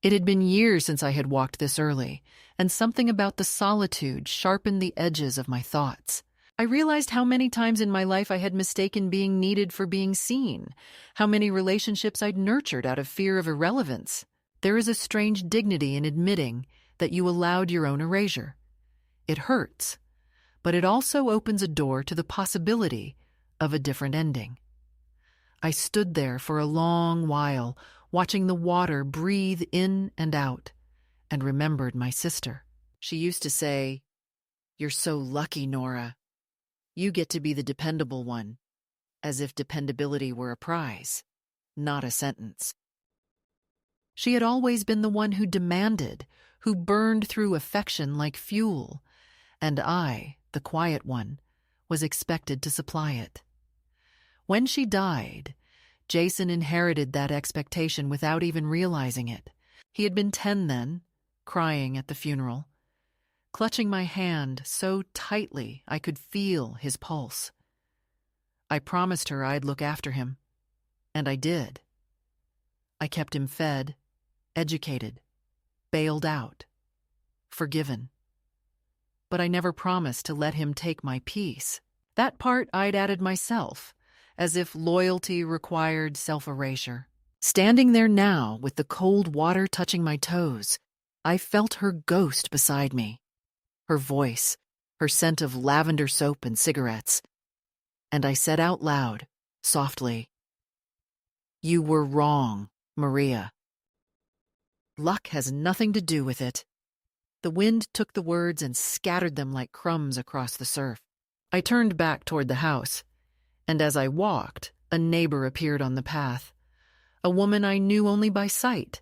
[SPEAKER 1] It had been years since I had walked this early, and something about the solitude sharpened the edges of my thoughts. I realized how many times in my life I had mistaken being needed for being seen, how many relationships I'd nurtured out of fear of irrelevance. There is a strange dignity in admitting that you allowed your own erasure. It hurts, but it also opens a door to the possibility of a different ending. I stood there for a long while, watching the water breathe in and out, and remembered my sister. She used to say, "You're so lucky, Nora. You get to be the dependable one," as if dependability were a prize, not a sentence. She had always been the one who demanded, who burned through affection like fuel, and I, the quiet one, was expected to supply it. When she died, Jason inherited that expectation without even realizing it. He had been 10 then, crying at the funeral, clutching my hand so tightly I could feel his pulse. I promised her I'd look after him, and I did. I kept him fed, educated, bailed out, forgiven. But I never promised to let him take my peace. That part I'd added myself, as if loyalty required self-erasure. Standing there now, with the cold water touching my toes, I felt her ghost beside me, her voice, her scent of lavender soap and cigarettes. And I said out loud, softly, "You were wrong, Maria. Luck has nothing to do with it." The wind took the words and scattered them like crumbs across the surf. I turned back toward the house, and as I walked, a neighbor appeared on the path. A woman I knew only by sight,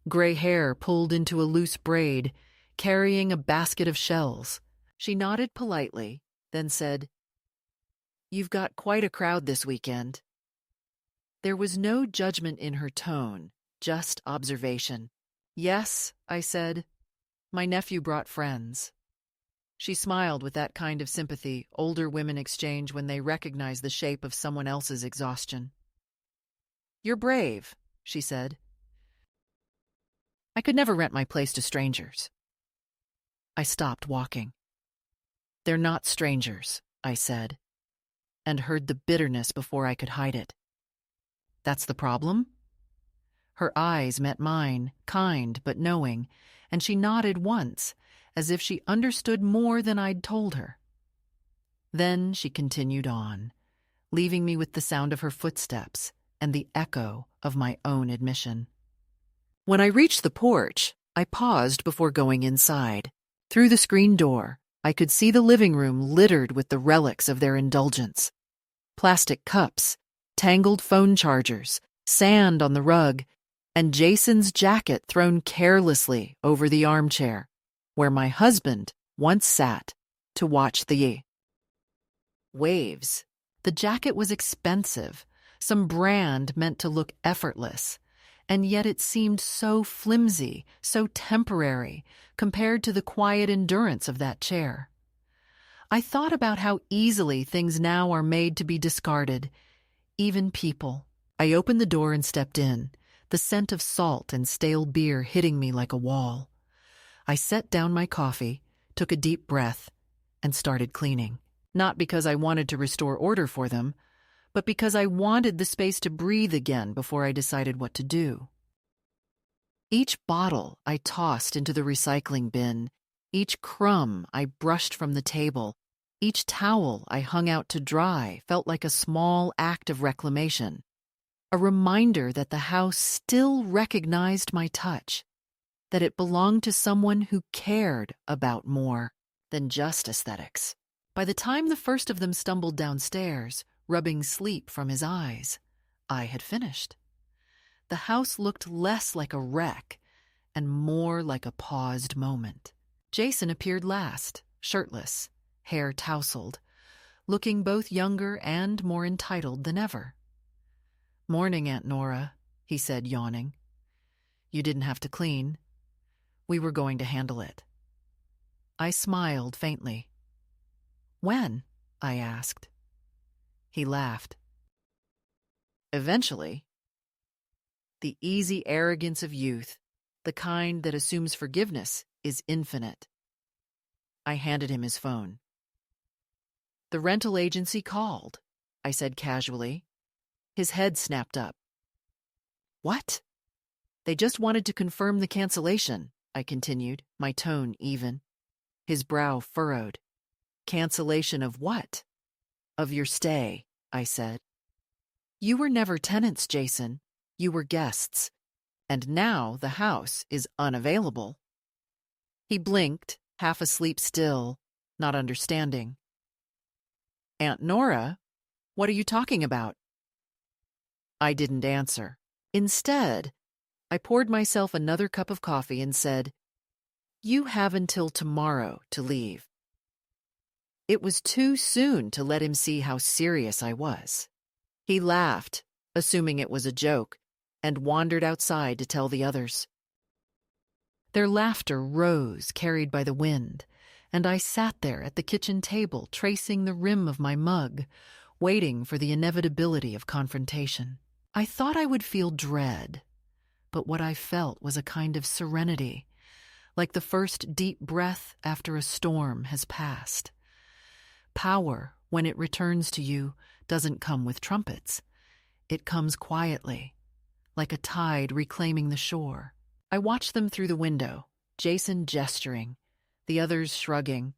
[SPEAKER 1] gray hair pulled into a loose braid, carrying a basket of shells. She nodded politely, then said, "You've got quite a crowd this weekend." There was no judgment in her tone, just observation. "Yes," I said. "My nephew brought friends." She smiled with that kind of sympathy older women exchange when they recognize the shape of someone else's exhaustion. "You're brave," she said. I could never rent my place to strangers. I stopped walking. "They're not strangers," I said, and heard the bitterness before I could hide it. "That's the problem?" Her eyes met mine, kind but knowing, and she nodded once, as if she understood more than I'd told her. Then she continued on, leaving me with the sound of her footsteps and the echo of my own admission. When I reached the porch, I paused before going inside. Through the screen door, I could see the living room littered with the relics of their indulgence. Plastic cups, tangled phone chargers, sand on the rug, and Jason's jacket thrown carelessly over the armchair, where my husband once sat, to watch the waves. The jacket was expensive, some brand meant to look effortless, and yet it seemed so flimsy, so temporary, compared to the quiet endurance of that chair. I thought about how easily things now are made to be discarded, even people. I opened the door and stepped in, the scent of salt and stale beer hitting me like a wall. I set down my coffee, took a deep breath, and started cleaning. Not because I wanted to restore order for them, but because I wanted the space to breathe again before I decided what to do. Each bottle I tossed into the recycling bin, each crumb I brushed from the table, each towel I hung out to dry felt like a small act of reclamation, a reminder that the house still recognized my touch, that it belonged to someone who cared about more than just aesthetics. By the time the first of them stumbled downstairs, rubbing sleep from his eyes, I had finished. The house looked less like a wreck and more like a paused moment. Jason appeared last, shirtless, hair tousled, looking both younger and more entitled than ever. "Morning, Aunt Nora," he said, yawning. "You didn't have to clean. We were going to handle it." I smiled faintly. "When?" I asked. He laughed. "Eventually." The easy arrogance of youth, the kind that assumes forgiveness is infinite. I handed him his phone. "The rental agency called," I said casually. His head snapped up. "What?" "They just wanted to confirm the cancellation," I continued, my tone even. His brow furrowed. "Cancellation of what?" "Of your stay," I said. "You were never tenants, Jason. You were guests. And now the house is unavailable." He blinked, half asleep still, not understanding. "Aunt Nora, what are you talking about?" I didn't answer. Instead, I poured myself another cup of coffee and said, "You have until tomorrow to leave." It was too soon to let him see how serious I was. He laughed, assuming it was a joke, and wandered outside to tell the others. Their laughter rose, carried by the wind, and I sat there at the kitchen table, tracing the rim of my mug, waiting for the inevitability of confrontation. I thought I would feel dread, but what I felt was a kind of serenity, like the first deep breath after a storm has passed. Power, when it returns to you, doesn't come with trumpets. It comes quietly, like a tide reclaiming the shore. I watched them through the window, Jason gesturing, the others shrugging,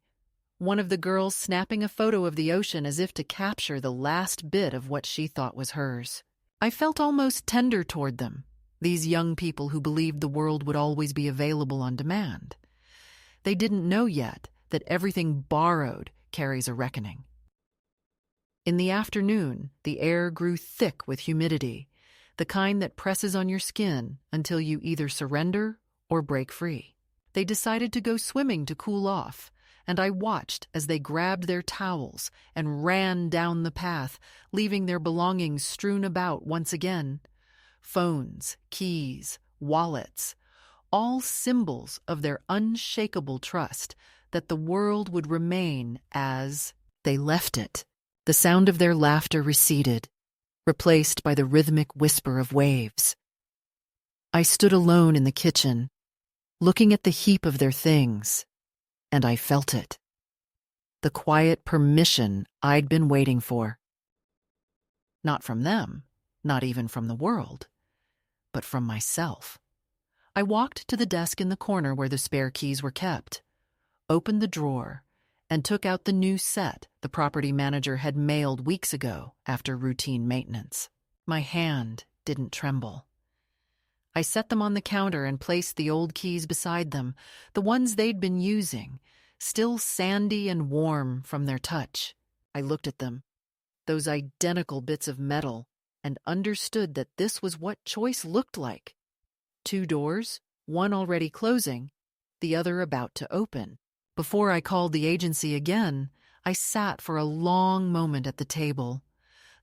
[SPEAKER 1] one of the girls snapping a photo of the ocean as if to capture the last bit of what she thought was hers. I felt almost tender toward them, these young people who believed the world would always be available on demand. They didn't know yet that everything borrowed carries a reckoning. In the afternoon, the air grew thick with humidity, the kind that presses on your skin until you either surrender or break free. They decided to go swimming to cool off, and I watched as they grabbed their towels and ran down the path, leaving their belongings strewn about once again. Phones, keys, wallets, all symbols of their unshakable trust that the world would remain as they left it. The sound of their laughter receded, replaced by the rhythmic whisper of waves. I stood alone in the kitchen, looking at the heap of their things, and I felt it. The quiet permission I'd been waiting for. Not from them, not even from the world, but from myself. I walked to the desk in the corner where the spare keys were kept, opened the drawer, and took out the new set the property manager had mailed weeks ago after routine maintenance. My hand didn't tremble. I set them on the counter and placed the old keys beside them, the ones they'd been using, still sandy and warm from their touch. I looked at them, those identical bits of metal, and understood that this was what choice looked like. 2 doors, one already closing, the other about to open. Before I called the agency again, I sat for a long moment at the table,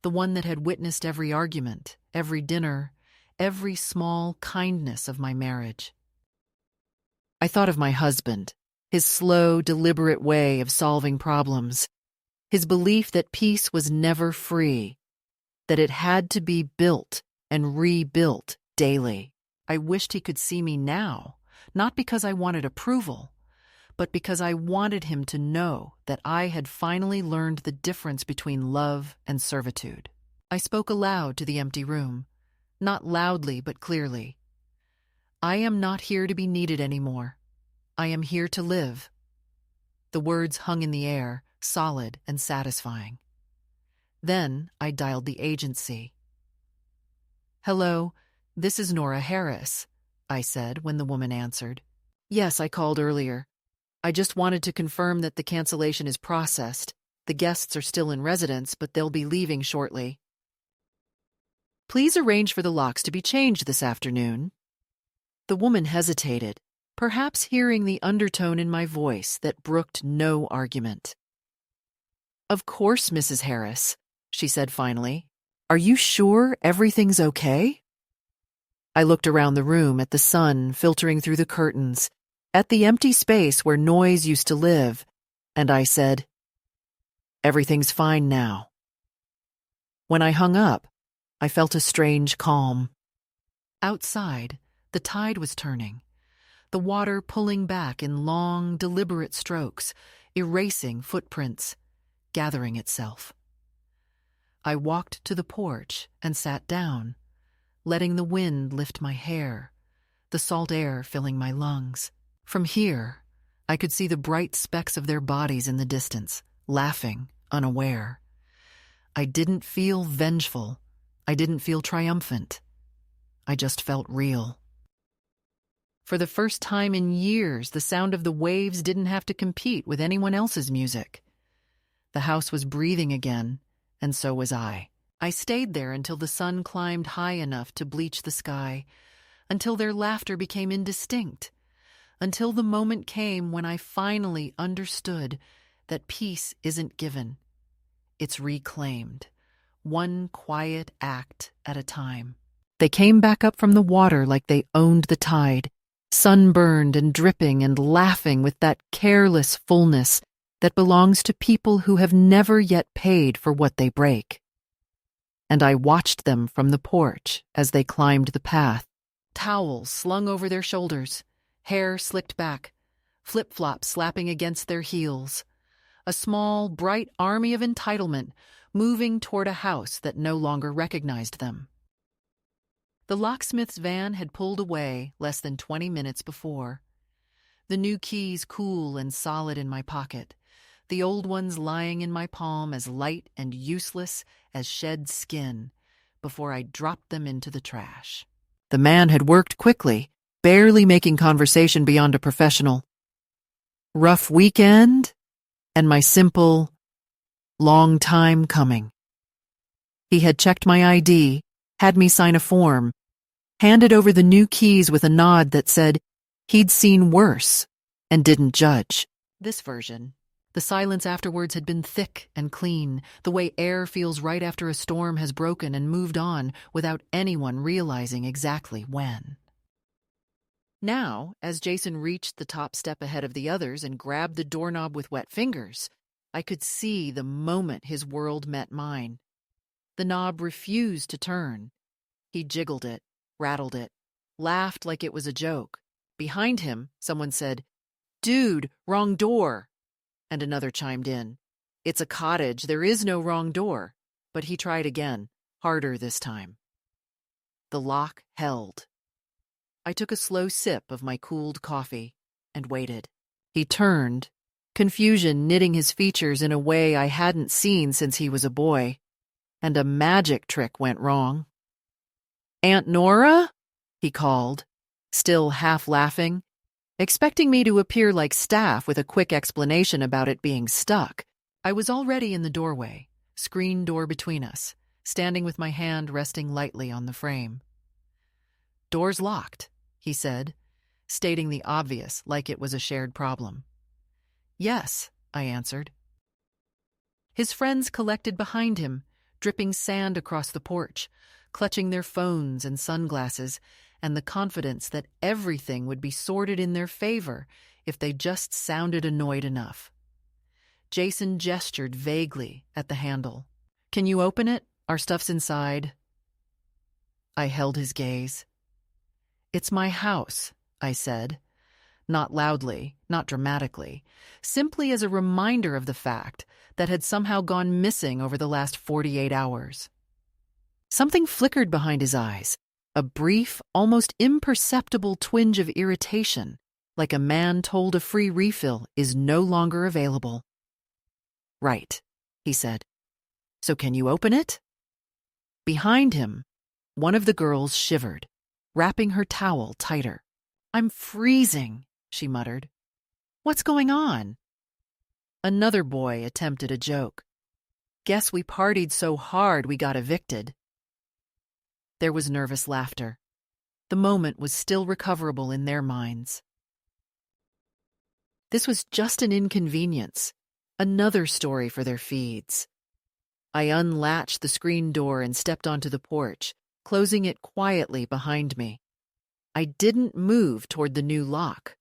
[SPEAKER 1] the one that had witnessed every argument, every dinner, every small kindness of my marriage. I thought of my husband, his slow, deliberate way of solving problems, his belief that peace was never free, that it had to be built and rebuilt daily. I wished he could see me now, not because I wanted approval, but because I wanted him to know that I had finally learned the difference between love and servitude. I spoke aloud to the empty room, not loudly but clearly. I am not here to be needed anymore. I am here to live. The words hung in the air, solid and satisfying. Then I dialed the agency. "Hello, this is Nora Harris," I said when the woman answered. "Yes, I called earlier. I just wanted to confirm that the cancellation is processed. The guests are still in residence, but they'll be leaving shortly. Please arrange for the locks to be changed this afternoon." The woman hesitated, perhaps hearing the undertone in my voice that brooked no argument. "Of course, Mrs. Harris," she said finally. "Are you sure everything's okay?" I looked around the room at the sun filtering through the curtains, at the empty space where noise used to live, and I said, "Everything's fine now." When I hung up, I felt a strange calm. Outside, the tide was turning, the water pulling back in long, deliberate strokes, erasing footprints, gathering itself. I walked to the porch and sat down, letting the wind lift my hair, the salt air filling my lungs. From here, I could see the bright specks of their bodies in the distance, laughing, unaware. I didn't feel vengeful. I didn't feel triumphant. I just felt real. For the first time in years, the sound of the waves didn't have to compete with anyone else's music. The house was breathing again, and so was I. I stayed there until the sun climbed high enough to bleach the sky, until their laughter became indistinct, until the moment came when I finally understood that peace isn't given. It's reclaimed, one quiet act at a time. They came back up from the water like they owned the tide, sunburned and dripping and laughing with that careless fullness that belongs to people who have never yet paid for what they break. And I watched them from the porch as they climbed the path, towels slung over their shoulders, hair slicked back, flip-flops slapping against their heels, a small, bright army of entitlement moving toward a house that no longer recognized them. The locksmith's van had pulled away less than 20 minutes before. The new keys cool and solid in my pocket, the old ones lying in my palm as light and useless as shed skin before I dropped them into the trash. The man had worked quickly, barely making conversation beyond a professional "Rough weekend?" and my simple, "Long time coming." He had checked my ID, had me sign a form, handed over the new keys with a nod that said he'd seen worse and didn't judge. This version, the silence afterwards had been thick and clean, the way air feels right after a storm has broken and moved on without anyone realizing exactly when. Now, as Jason reached the top step ahead of the others and grabbed the doorknob with wet fingers, I could see the moment his world met mine. The knob refused to turn. He jiggled it, rattled it, laughed like it was a joke. Behind him, someone said, "Dude, wrong door." And another chimed in, "It's a cottage, there is no wrong door." But he tried again, harder this time. The lock held. I took a slow sip of my cooled coffee and waited. He turned, confusion knitting his features in a way I hadn't seen since he was a boy, and a magic trick went wrong. "Aunt Nora?" he called, still half laughing, expecting me to appear like staff with a quick explanation about it being stuck. I was already in the doorway, screen door between us, standing with my hand resting lightly on the frame. "Door's locked," he said, stating the obvious like it was a shared problem. Yes, I answered. His friends collected behind him, dripping sand across the porch, clutching their phones and sunglasses, and the confidence that everything would be sorted in their favor if they just sounded annoyed enough. Jason gestured vaguely at the handle. Can you open it? Our stuff's inside. I held his gaze. It's my house, I said. Not loudly, not dramatically, simply as a reminder of the fact that had somehow gone missing over the last 48 hours. Something flickered behind his eyes, a brief, almost imperceptible twinge of irritation, like a man told a free refill is no longer available. Right, he said. So can you open it? Behind him, one of the girls shivered, wrapping her towel tighter. I'm freezing, she muttered. What's going on? Another boy attempted a joke. Guess we partied so hard we got evicted. There was nervous laughter. The moment was still recoverable in their minds. This was just an inconvenience, another story for their feeds. I unlatched the screen door and stepped onto the porch, closing it quietly behind me. I didn't move toward the new lock.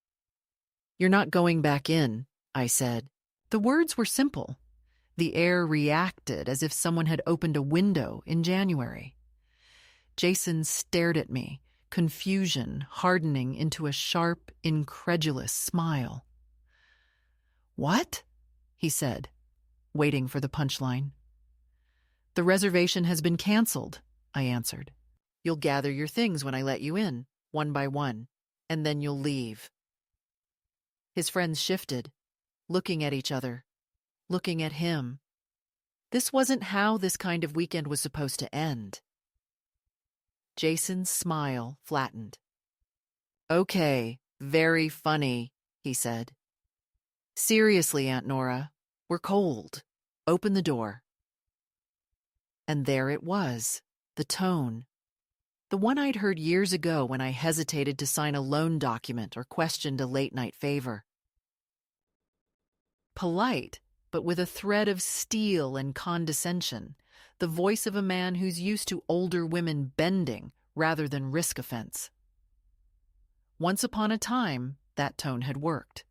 [SPEAKER 1] You're not going back in, I said. The words were simple. The air reacted as if someone had opened a window in January. Jason stared at me, confusion hardening into a sharp, incredulous smile. What? He said, waiting for the punchline. The reservation has been canceled, I answered. You'll gather your things when I let you in, one by one, and then you'll leave. His friends shifted, looking at each other, looking at him. This wasn't how this kind of weekend was supposed to end. Jason's smile flattened. Okay, very funny, he said. Seriously, Aunt Nora, we're cold. Open the door. And there it was, the tone. The one I'd heard years ago when I hesitated to sign a loan document or questioned a late-night favor. Polite, but with a thread of steel and condescension, the voice of a man who's used to older women bending rather than risk offense. Once upon a time, that tone had worked.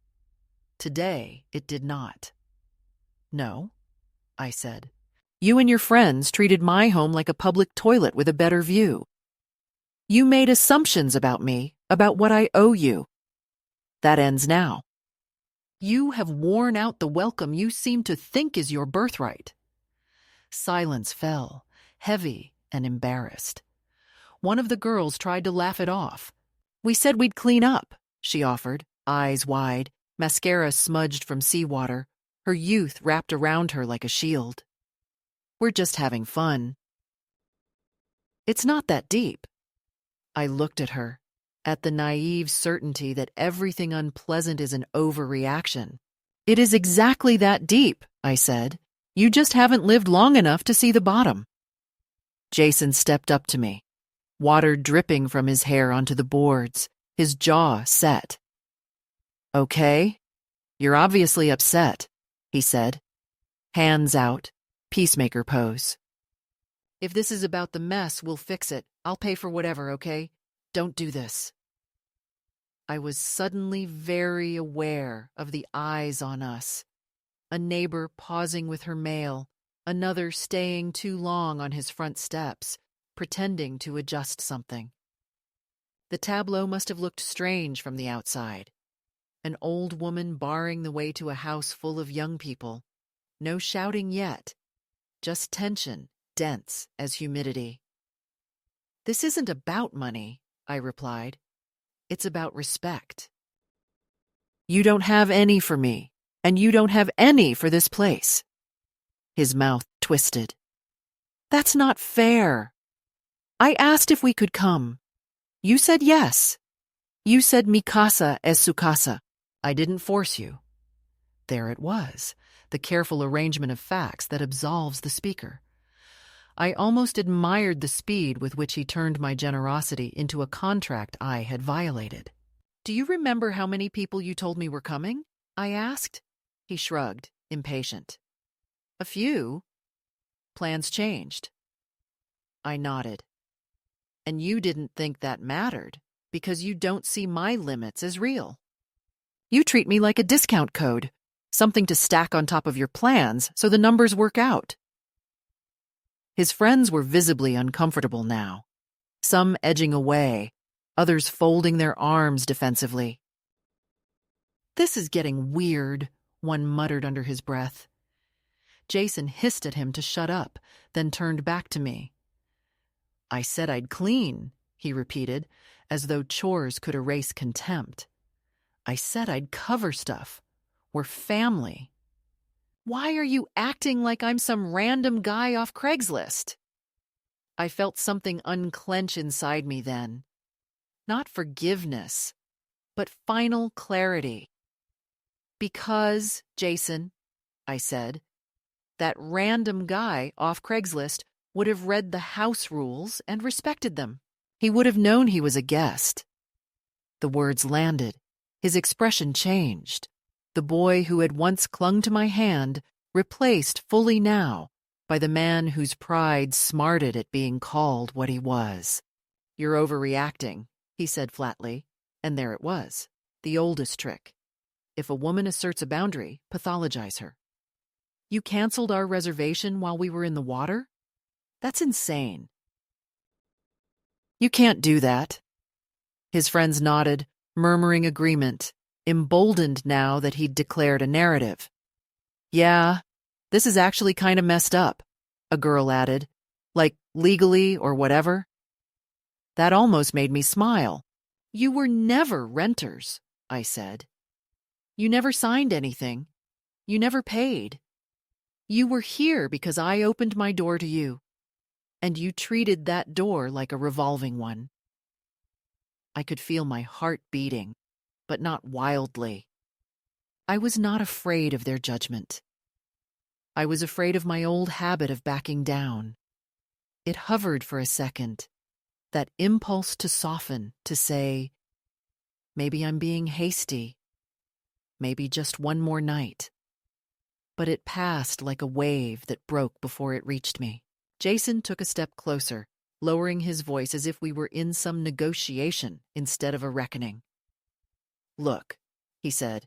[SPEAKER 1] Today, it did not. No, I said. You and your friends treated my home like a public toilet with a better view. You made assumptions about me, about what I owe you. That ends now. You have worn out the welcome you seem to think is your birthright. Silence fell, heavy and embarrassed. One of the girls tried to laugh it off. We said we'd clean up, she offered, eyes wide, mascara smudged from seawater, her youth wrapped around her like a shield. We're just having fun. It's not that deep. I looked at her, at the naive certainty that everything unpleasant is an overreaction. It is exactly that deep, I said. You just haven't lived long enough to see the bottom. Jason stepped up to me, water dripping from his hair onto the boards, his jaw set. Okay, you're obviously upset, he said. Hands out, peacemaker pose. If this is about the mess, we'll fix it. I'll pay for whatever, okay? Don't do this. I was suddenly very aware of the eyes on us. A neighbor pausing with her mail, another staying too long on his front steps, pretending to adjust something. The tableau must have looked strange from the outside. An old woman barring the way to a house full of young people. No shouting yet, just tension, dense as humidity. This isn't about money, I replied. It's about respect. You don't have any for me, and you don't have any for this place. His mouth twisted. That's not fair. I asked if we could come. You said yes. You said mi casa es su casa. I didn't force you. There it was, the careful arrangement of facts that absolves the speaker. I almost admired the speed with which he turned my generosity into a contract I had violated. Do you remember how many people you told me were coming? I asked. He shrugged, impatient. A few. Plans changed. I nodded. And you didn't think that mattered because you don't see my limits as real. You treat me like a discount code, something to stack on top of your plans so the numbers work out. His friends were visibly uncomfortable now, some edging away, others folding their arms defensively. This is getting weird, one muttered under his breath. Jason hissed at him to shut up, then turned back to me. I said I'd clean, he repeated, as though chores could erase contempt. I said I'd cover stuff. We're family. Why are you acting like I'm some random guy off Craigslist? I felt something unclench inside me then. Not forgiveness, but final clarity. Because, Jason, I said, that random guy off Craigslist would have read the house rules and respected them. He would have known he was a guest. The words landed. His expression changed. The boy who had once clung to my hand replaced fully now by the man whose pride smarted at being called what he was. You're overreacting, he said flatly, and there it was, the oldest trick. If a woman asserts a boundary, pathologize her. You canceled our reservation while we were in the water? That's insane. You can't do that. His friends nodded, murmuring agreement, emboldened now that he'd declared a narrative. Yeah, this is actually kind of messed up, a girl added, like legally or whatever. That almost made me smile. You were never renters, I said. You never signed anything. You never paid. You were here because I opened my door to you, and you treated that door like a revolving one. I could feel my heart beating, but not wildly. I was not afraid of their judgment. I was afraid of my old habit of backing down. It hovered for a second, that impulse to soften, to say, maybe I'm being hasty, maybe just one more night. But it passed like a wave that broke before it reached me. Jason took a step closer, lowering his voice as if we were in some negotiation instead of a reckoning. Look, he said,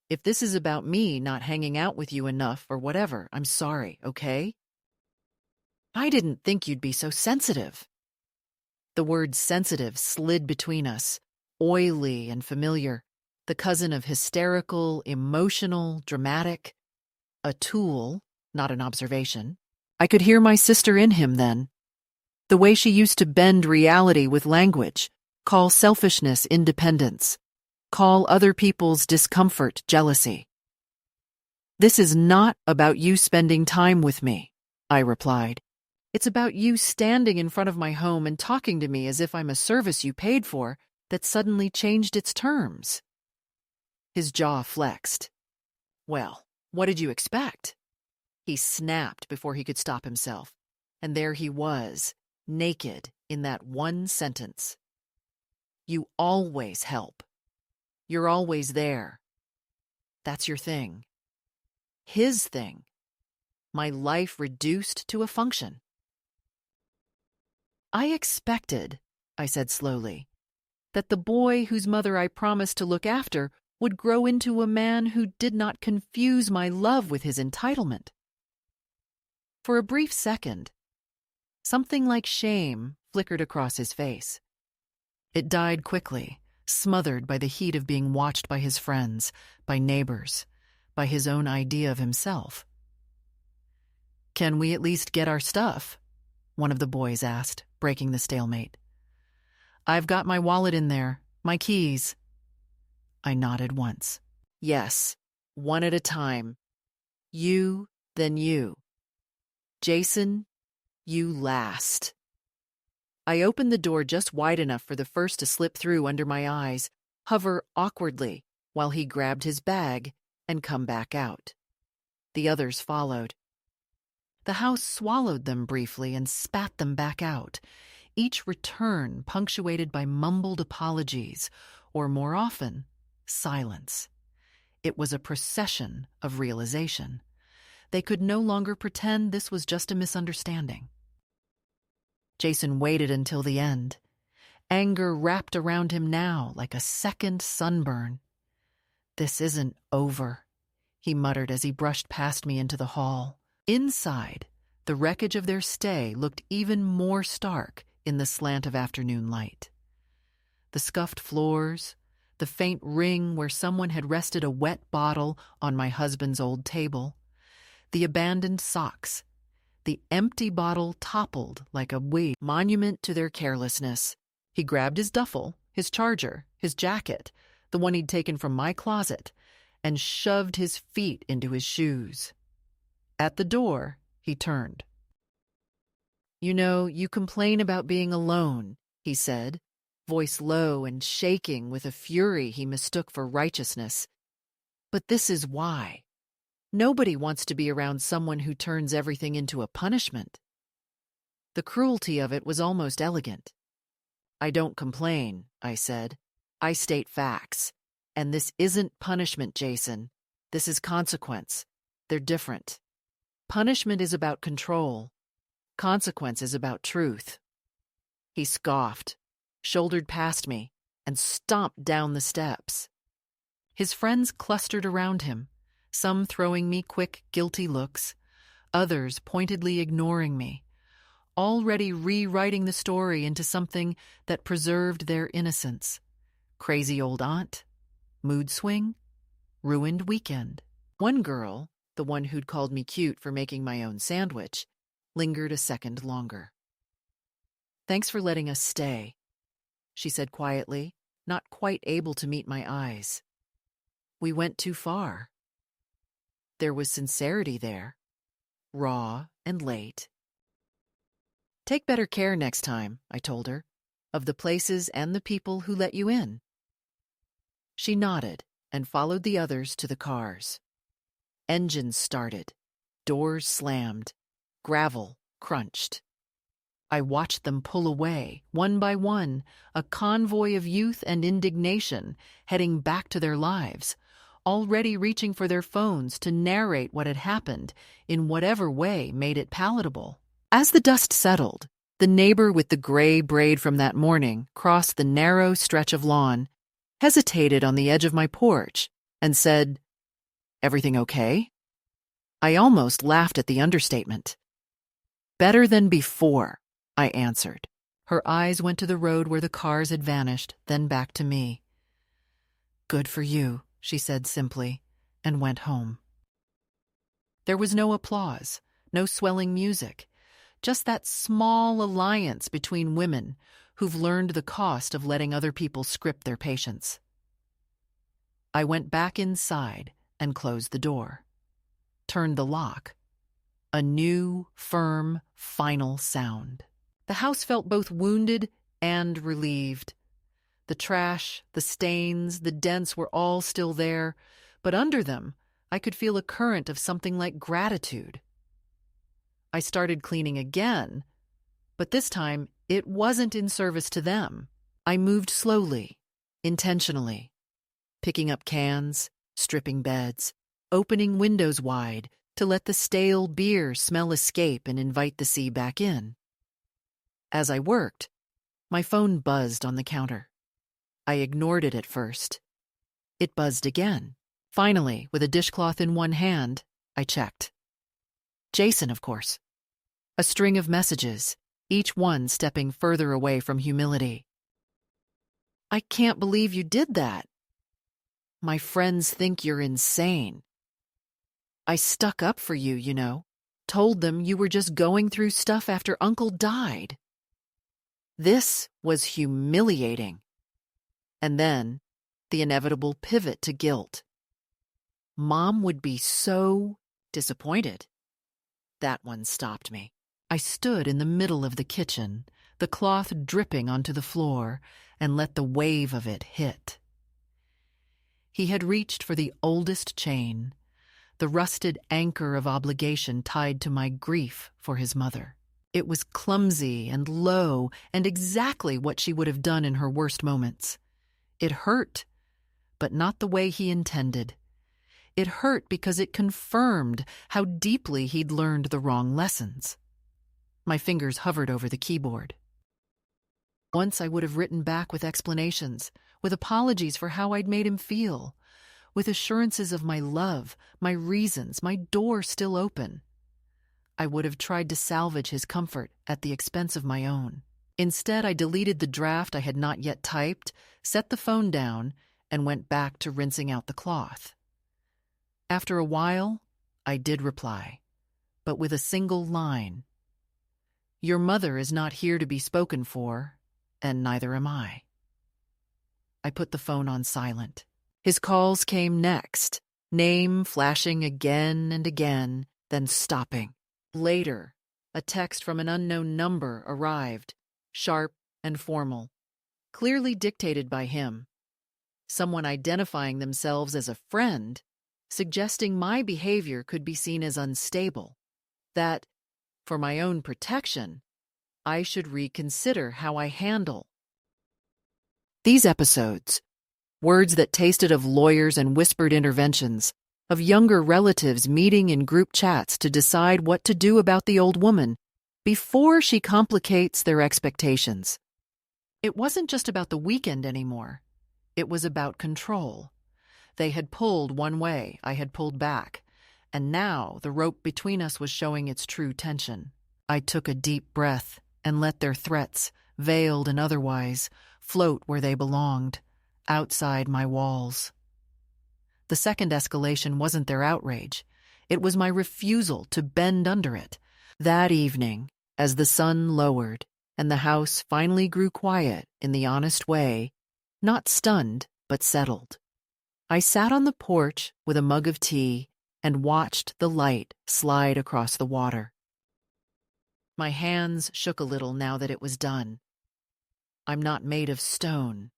[SPEAKER 1] if this is about me not hanging out with you enough or whatever, I'm sorry, okay? I didn't think you'd be so sensitive. The word sensitive slid between us, oily and familiar, the cousin of hysterical, emotional, dramatic. A tool, not an observation. I could hear my sister in him then. The way she used to bend reality with language, call selfishness independence, call other people's discomfort jealousy. This is not about you spending time with me, I replied. It's about you standing in front of my home and talking to me as if I'm a service you paid for that suddenly changed its terms. His jaw flexed. Well, what did you expect? He snapped before he could stop himself, and there he was, naked in that one sentence. You always help. You're always there. That's your thing. His thing. My life reduced to a function. I expected, I said slowly, that the boy whose mother I promised to look after would grow into a man who did not confuse my love with his entitlement. For a brief second, something like shame flickered across his face. It died quickly, smothered by the heat of being watched by his friends, by neighbors, by his own idea of himself. Can we at least get our stuff? One of the boys asked, breaking the stalemate. I've got my wallet in there, my keys. I nodded once. Yes, one at a time. You, then you. Jason, you last. I opened the door just wide enough for the first to slip through under my eyes, hover awkwardly while he grabbed his bag and come back out. The others followed. The house swallowed them briefly and spat them back out, each return punctuated by mumbled apologies, or more often, silence. It was a procession of realization. They could no longer pretend this was just a misunderstanding. Jason waited until the end. Anger wrapped around him now like a second sunburn. "This isn't over," he muttered as he brushed past me into the hall. Inside, the wreckage of their stay looked even more stark in the slant of afternoon light. The scuffed floors, the faint ring where someone had rested a wet bottle on my husband's old table, the abandoned socks, the empty bottle toppled like a monument to their carelessness. He grabbed his duffel, his charger, his jacket, the one he'd taken from my closet, and shoved his feet into his shoes. At the door, he turned. "You know, you complain about being alone," he said, voice low and shaking with a fury he mistook for righteousness. "But this is why. Nobody wants to be around someone who turns everything into a punishment." The cruelty of it was almost elegant. "I don't complain," I said. "I state facts. And this isn't punishment, Jason. This is consequence. They're different. Punishment is about control. Consequence is about truth." He scoffed, shouldered past me, and stomped down the steps. His friends clustered around him, some throwing me quick, guilty looks, others pointedly ignoring me, already rewriting the story into something that preserved their innocence. Crazy old aunt, mood swing, ruined weekend. One girl, the one who'd called me cute for making my own sandwich, lingered a second longer. "Thanks for letting us stay," she said quietly, not quite able to meet my eyes. "We went too far." There was sincerity there, raw and late. "Take better care next time," I told her, "of the places and the people who let you in." She nodded and followed the others to the cars. Engines started, doors slammed, gravel crunched. I watched them pull away, one by one, a convoy of youth and indignation heading back to their lives, already reaching for their phones to narrate what had happened in whatever way made it palatable. As the dust settled, the neighbor with the gray braid from that morning crossed the narrow stretch of lawn, hesitated on the edge of my porch, and said, "Everything okay?" I almost laughed at the understatement. "Better than before," I answered. Her eyes went to the road where the cars had vanished, then back to me. "Good for you," she said simply, and went home. There was no applause, no swelling music, just that small alliance between women who've learned the cost of letting other people script their patience. I went back inside and closed the door, turned the lock. A new, firm, final sound. The house felt both wounded and relieved. The trash, the stains, the dents were all still there, but under them, I could feel a current of something like gratitude. I started cleaning again, but this time it wasn't in service to them. I moved slowly, intentionally, picking up cans, stripping beds, opening windows wide to let the stale beer smell escape and invite the sea back in. As I worked, my phone buzzed on the counter. I ignored it at first. It buzzed again. Finally, with a dishcloth in one hand, I checked. Jason, of course. A string of messages, each one stepping further away from humility. "I can't believe you did that. My friends think you're insane. I stuck up for you, you know. Told them you were just going through stuff after Uncle died." This was humiliating. And then, the inevitable pivot to guilt. Mom would be so disappointed. That one stopped me. I stood in the middle of the kitchen, the cloth dripping onto the floor, and let the wave of it hit. He had reached for the oldest chain, the rusted anchor of obligation tied to my grief for his mother. It was clumsy and low and exactly what she would have done in her worst moments. It hurt, but not the way he intended. It hurt because it confirmed how deeply he'd learned the wrong lessons. My fingers hovered over the keyboard. Once I would have written back with explanations, with apologies for how I'd made him feel, with assurances of my love, my reasons, my door still open. I would have tried to salvage his comfort at the expense of my own. Instead, I deleted the draft I had not yet typed, set the phone down, and went back to rinsing out the cloth. After a while, I did reply, but with a single line. Your mother is not here to be spoken for, and neither am I. I put the phone on silent. His calls came next, name flashing again and again, then stopping. Later, a text from an unknown number arrived, sharp and formal, clearly dictated by him. Someone identifying themselves as a friend, suggesting my behavior could be seen as unstable, that, for my own protection, I should reconsider how I handle. These episodes, words that tasted of lawyers and whispered interventions, of younger relatives meeting in group chats to decide what to do about the old woman before she complicates their expectations. It wasn't just about the weekend anymore. It was about control. They had pulled one way, I had pulled back, and now the rope between us was showing its true tension. I took a deep breath and let their threats, veiled and otherwise, float where they belonged, outside my walls. The second escalation wasn't their outrage. It was my refusal to bend under it. That evening, as the sun lowered and the house finally grew quiet in the honest way, not stunned but settled, I sat on the porch with a mug of tea and watched the light slide across the water. My hands shook a little now that it was done. I'm not made of stone.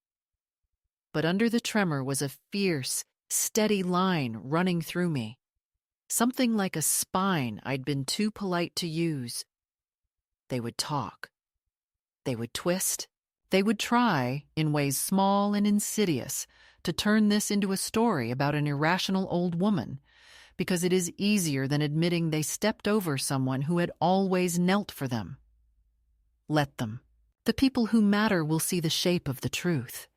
[SPEAKER 1] But under the tremor was a fierce, steady line running through me. Something like a spine I'd been too polite to use. They would talk. They would twist. They would try, in ways small and insidious, to turn this into a story about an irrational old woman, because it is easier than admitting they stepped over someone who had always knelt for them. Let them. The people who matter will see the shape of the truth.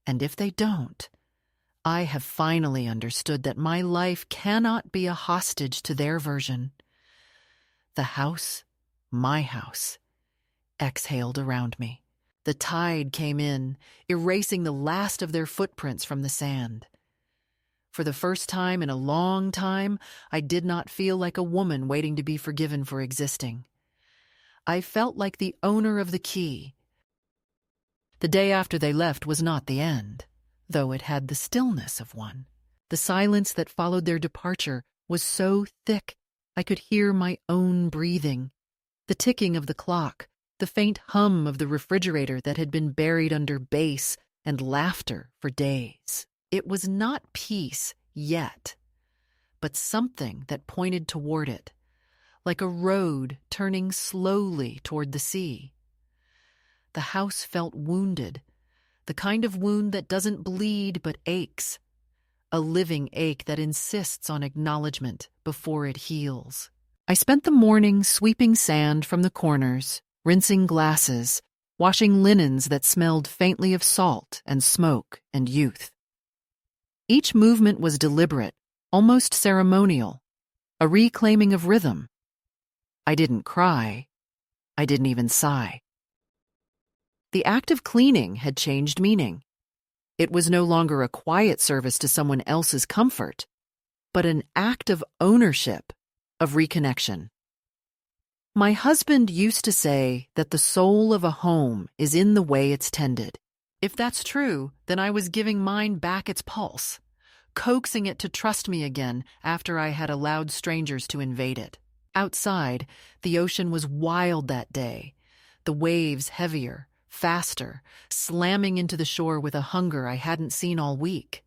[SPEAKER 1] And if they don't, I have finally understood that my life cannot be a hostage to their version. The house, my house, exhaled around me. The tide came in, erasing the last of their footprints from the sand. For the first time in a long time, I did not feel like a woman waiting to be forgiven for existing. I felt like the owner of the key. The day after they left was not the end, though it had the stillness of one. The silence that followed their departure was so thick I could hear my own breathing, the ticking of the clock, the faint hum of the refrigerator that had been buried under bass and laughter for days. It was not peace yet, but something that pointed toward it, like a road turning slowly toward the sea. The house felt wounded, the kind of wound that doesn't bleed but aches, a living ache that insists on acknowledgement before it heals. I spent the morning sweeping sand from the corners, rinsing glasses, washing linens that smelled faintly of salt and smoke and youth. Each movement was deliberate, almost ceremonial, a reclaiming of rhythm. I didn't cry. I didn't even sigh. The act of cleaning had changed meaning. It was no longer a quiet service to someone else's comfort, but an act of ownership, of reconnection. My husband used to say that the soul of a home is in the way it's tended. If that's true, then I was giving mine back its pulse, coaxing it to trust me again after I had allowed strangers to invade it. Outside, the ocean was wild that day, the waves heavier, faster, slamming into the shore with a hunger I hadn't seen all week.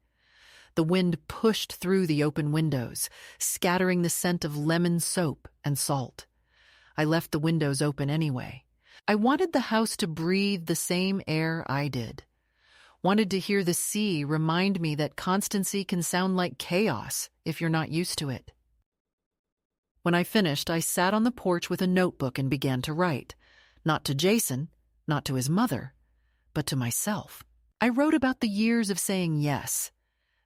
[SPEAKER 1] The wind pushed through the open windows, scattering the scent of lemon soap and salt. I left the windows open anyway. I wanted the house to breathe the same air I did, Wanted to hear the sea remind me that constancy can sound like chaos if you're not used to it. When I finished, I sat on the porch with a notebook and began to write. Not to Jason, not to his mother, but to myself. I wrote about the years of saying yes,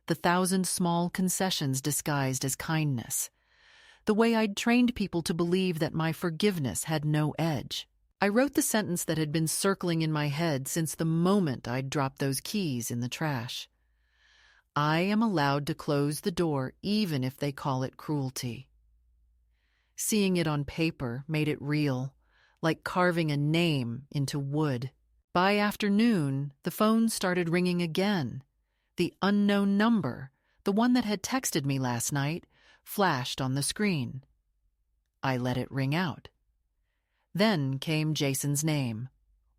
[SPEAKER 1] the 1,000 small concessions disguised as kindness, the way I'd trained people to believe that my forgiveness had no edge. I wrote the sentence that had been circling in my head since the moment I'd dropped those keys in the trash. I am allowed to close the door even if they call it cruelty. Seeing it on paper made it real, like carving a name into wood. By afternoon, the phone started ringing again. The unknown number, the one that had texted me last night, flashed on the screen. I let it ring out. Then came Jason's name.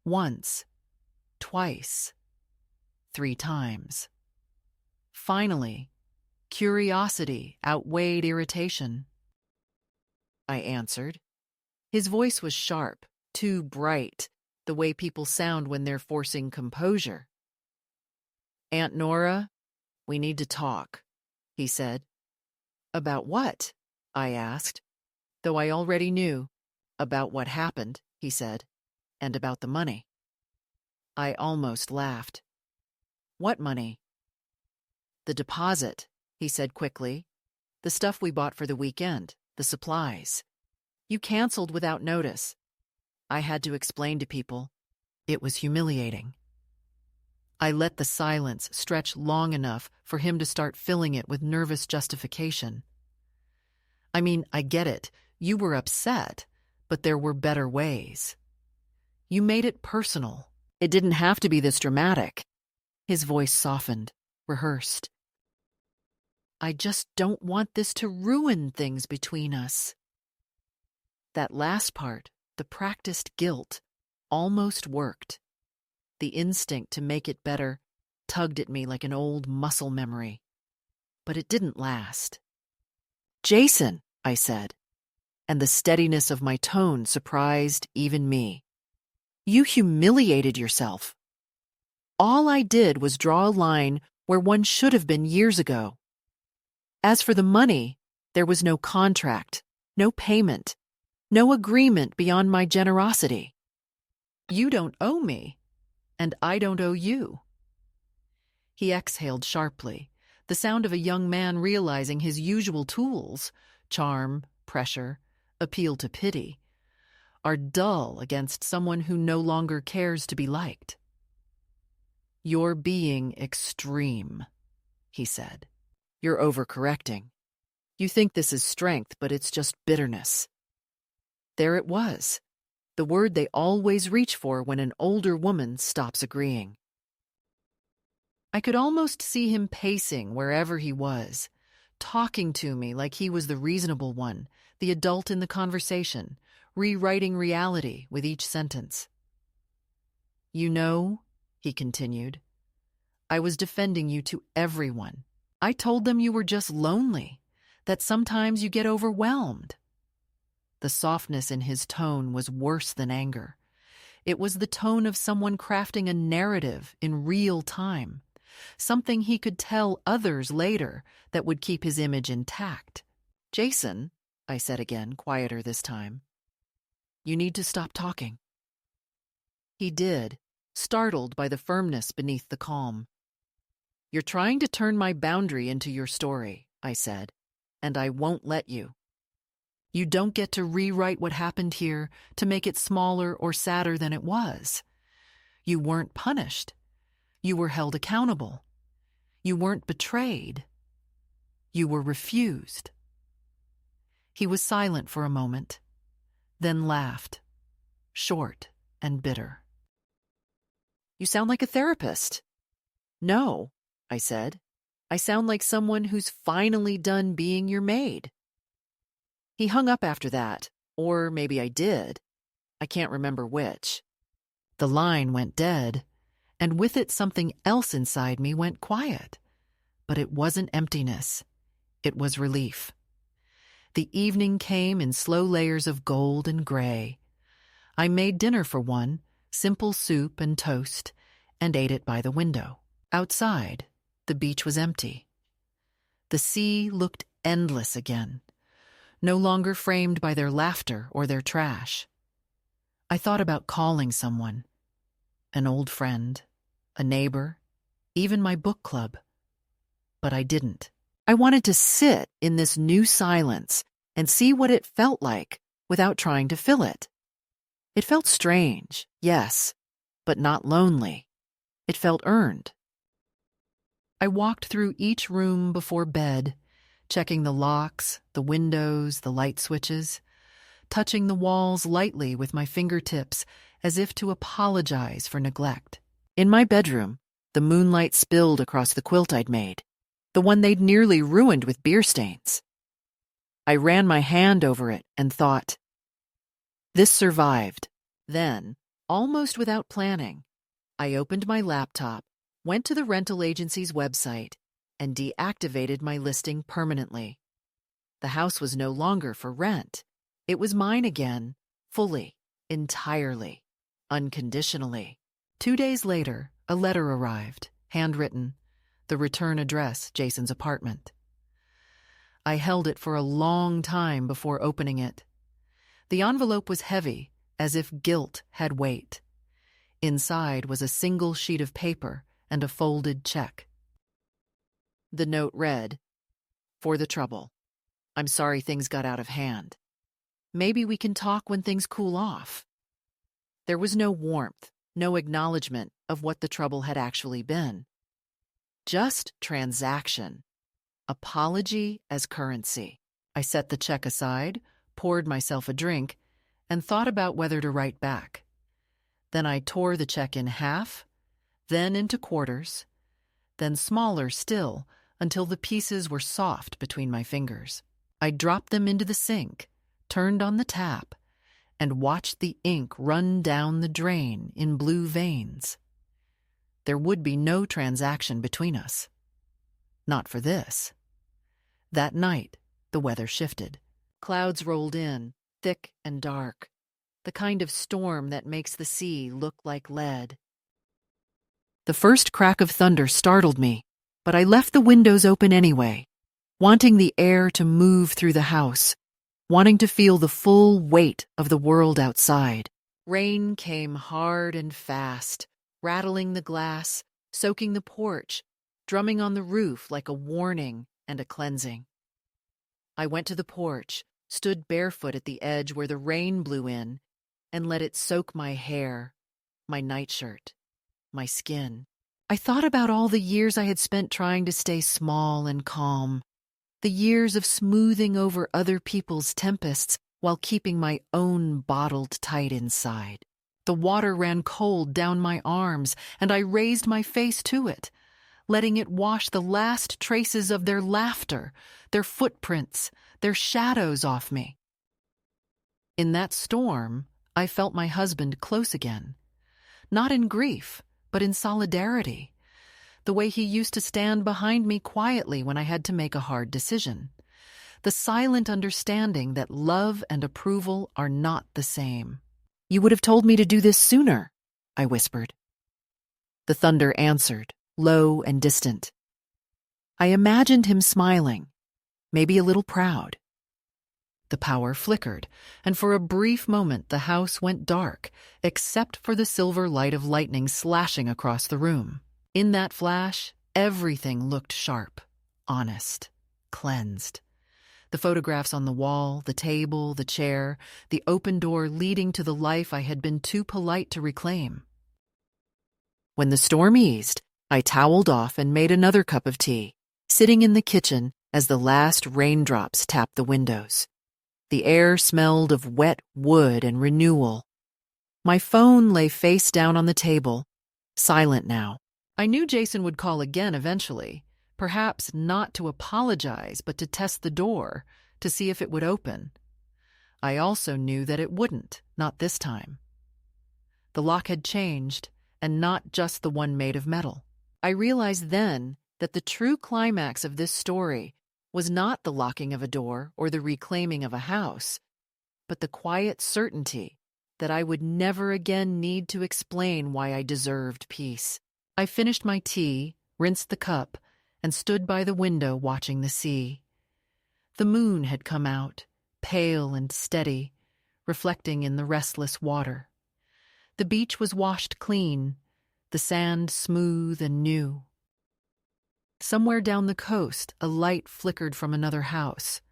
[SPEAKER 1] Once, twice, 3 times. Finally, curiosity outweighed irritation. I answered. His voice was sharp, too bright, the way people sound when they're forcing composure. "Aunt Nora, we need to talk," he said. "About what?" I asked, though I already knew. "About what happened," he said, "and about the money." I almost laughed. "What money?" "The deposit," he said quickly. "The stuff we bought for the weekend, the supplies. You canceled without notice." I had to explain to people. It was humiliating. I let the silence stretch long enough for him to start filling it with nervous justification. "I mean, I get it. You were upset, but there were better ways. You made it personal. It didn't have to be this dramatic." His voice softened, rehearsed. "I just don't want this to ruin things between us." That last part, the practiced guilt, almost worked. The instinct to make it better tugged at me like an old muscle memory. But it didn't last. "Jason," I said, and the steadiness of my tone surprised even me. "You humiliated yourself. All I did was draw a line where one should have been years ago. As for the money, there was no contract, no payment, no agreement beyond my generosity. You don't owe me, and I don't owe you." He exhaled sharply, the sound of a young man realizing his usual tools, charm, pressure, appeal to pity, are dull against someone who no longer cares to be liked. "You're being extreme," he said. "You're overcorrecting. You think this is strength, but it's just bitterness." There it was, the word they always reach for when an older woman stops agreeing. I could almost see him pacing wherever he was, talking to me like he was the reasonable one, the adult in the conversation, rewriting reality with each sentence. "You know," he continued, "I was defending you to everyone. I told them you were just lonely, that sometimes you get overwhelmed." The softness in his tone was worse than anger. It was the tone of someone crafting a narrative in real time, something he could tell others later that would keep his image intact. "Jason," I said again, quieter this time, "you need to stop talking." He did, startled by the firmness beneath the calm. "You're trying to turn my boundary into your story," I said, "and I won't let you. You don't get to rewrite what happened here to make it smaller or sadder than it was. You weren't punished. You were held accountable. You weren't betrayed. You were refused." He was silent for a moment, then laughed, short and bitter. "You sound like a therapist." "No," I said. "I sound like someone who's finally done being your maid." He hung up after that, or maybe I did. I can't remember which. The line went dead, and with it something else inside me went quiet. But it wasn't emptiness. It was relief. The evening came in slow layers of gold and gray. I made dinner for one, simple soup and toast, and ate it by the window. Outside, the beach was empty. The sea looked endless again, no longer framed by their laughter or their trash. I thought about calling someone, an old friend, a neighbor, even my book club. But I didn't. I wanted to sit in this new silence and see what it felt like without trying to fill it. It felt strange, yes, but not lonely. It felt earned. I walked through each room before bed, checking the locks, the windows, the light switches, touching the walls lightly with my fingertips as if to apologize for neglect. In my bedroom, the moonlight spilled across the quilt I'd made, the one they'd nearly ruined with beer stains. I ran my hand over it and thought, this survived. Then, almost without planning, I opened my laptop, went to the rental agency's website, and deactivated my listing permanently. The house was no longer for rent. It was mine again, fully, entirely, unconditionally. 2 days later, a letter arrived, handwritten, the return address, Jason's apartment. I held it for a long time before opening it. The envelope was heavy, as if guilt had weight. Inside was a single sheet of paper and a folded check. The note read, "For the trouble. I'm sorry things got out of hand. Maybe we can talk when things cool off." There was no warmth, no acknowledgement of what the trouble had actually been. Just transaction. Apology as currency. I set the check aside, poured myself a drink, and thought about whether to write back. Then I tore the check in half, then into quarters, then smaller still until the pieces were soft between my fingers. I dropped them into the sink, turned on the tap, and watched the ink run down the drain in blue veins. There would be no transaction between us. Not for this. That night, the weather shifted. Clouds rolled in, thick and dark, the kind of storm that makes the sea look like lead. The first crack of thunder startled me, but I left the windows open anyway, wanting the air to move through the house, wanting to feel the full weight of the world outside. Rain came hard and fast, rattling the glass, soaking the porch, drumming on the roof like a warning and a cleansing. I went to the porch, stood barefoot at the edge where the rain blew in, and let it soak my hair, my nightshirt, my skin. I thought about all the years I had spent trying to stay small and calm, the years of smoothing over other people's tempests while keeping my own bottled tight inside. The water ran cold down my arms, and I raised my face to it, letting it wash the last traces of their laughter, their footprints, their shadows off me. In that storm, I felt my husband close again, not in grief, but in solidarity, the way he used to stand behind me quietly when I had to make a hard decision, the silent understanding that love and approval are not the same. "You would have told me to do this sooner," I whispered. The thunder answered, low and distant. I imagined him smiling, maybe a little proud. The power flickered, and for a brief moment the house went dark, except for the silver light of lightning slashing across the room. In that flash, everything looked sharp, honest, cleansed. The photographs on the wall, the table, the chair, the open door leading to the life I had been too polite to reclaim. When the storm eased, I toweled off and made another cup of tea, sitting in the kitchen as the last raindrops tapped the windows. The air smelled of wet wood and renewal. My phone lay face down on the table, silent now. I knew Jason would call again eventually, perhaps not to apologize, but to test the door, to see if it would open. I also knew that it wouldn't, not this time. The lock had changed, and not just the one made of metal. I realized then that the true climax of this story was not the locking of a door or the reclaiming of a house, but the quiet certainty that I would never again need to explain why I deserved peace. I finished my tea, rinsed the cup, and stood by the window watching the sea. The moon had come out, pale and steady, reflecting in the restless water. The beach was washed clean, the sand smooth and new. Somewhere down the coast, a light flickered from another house.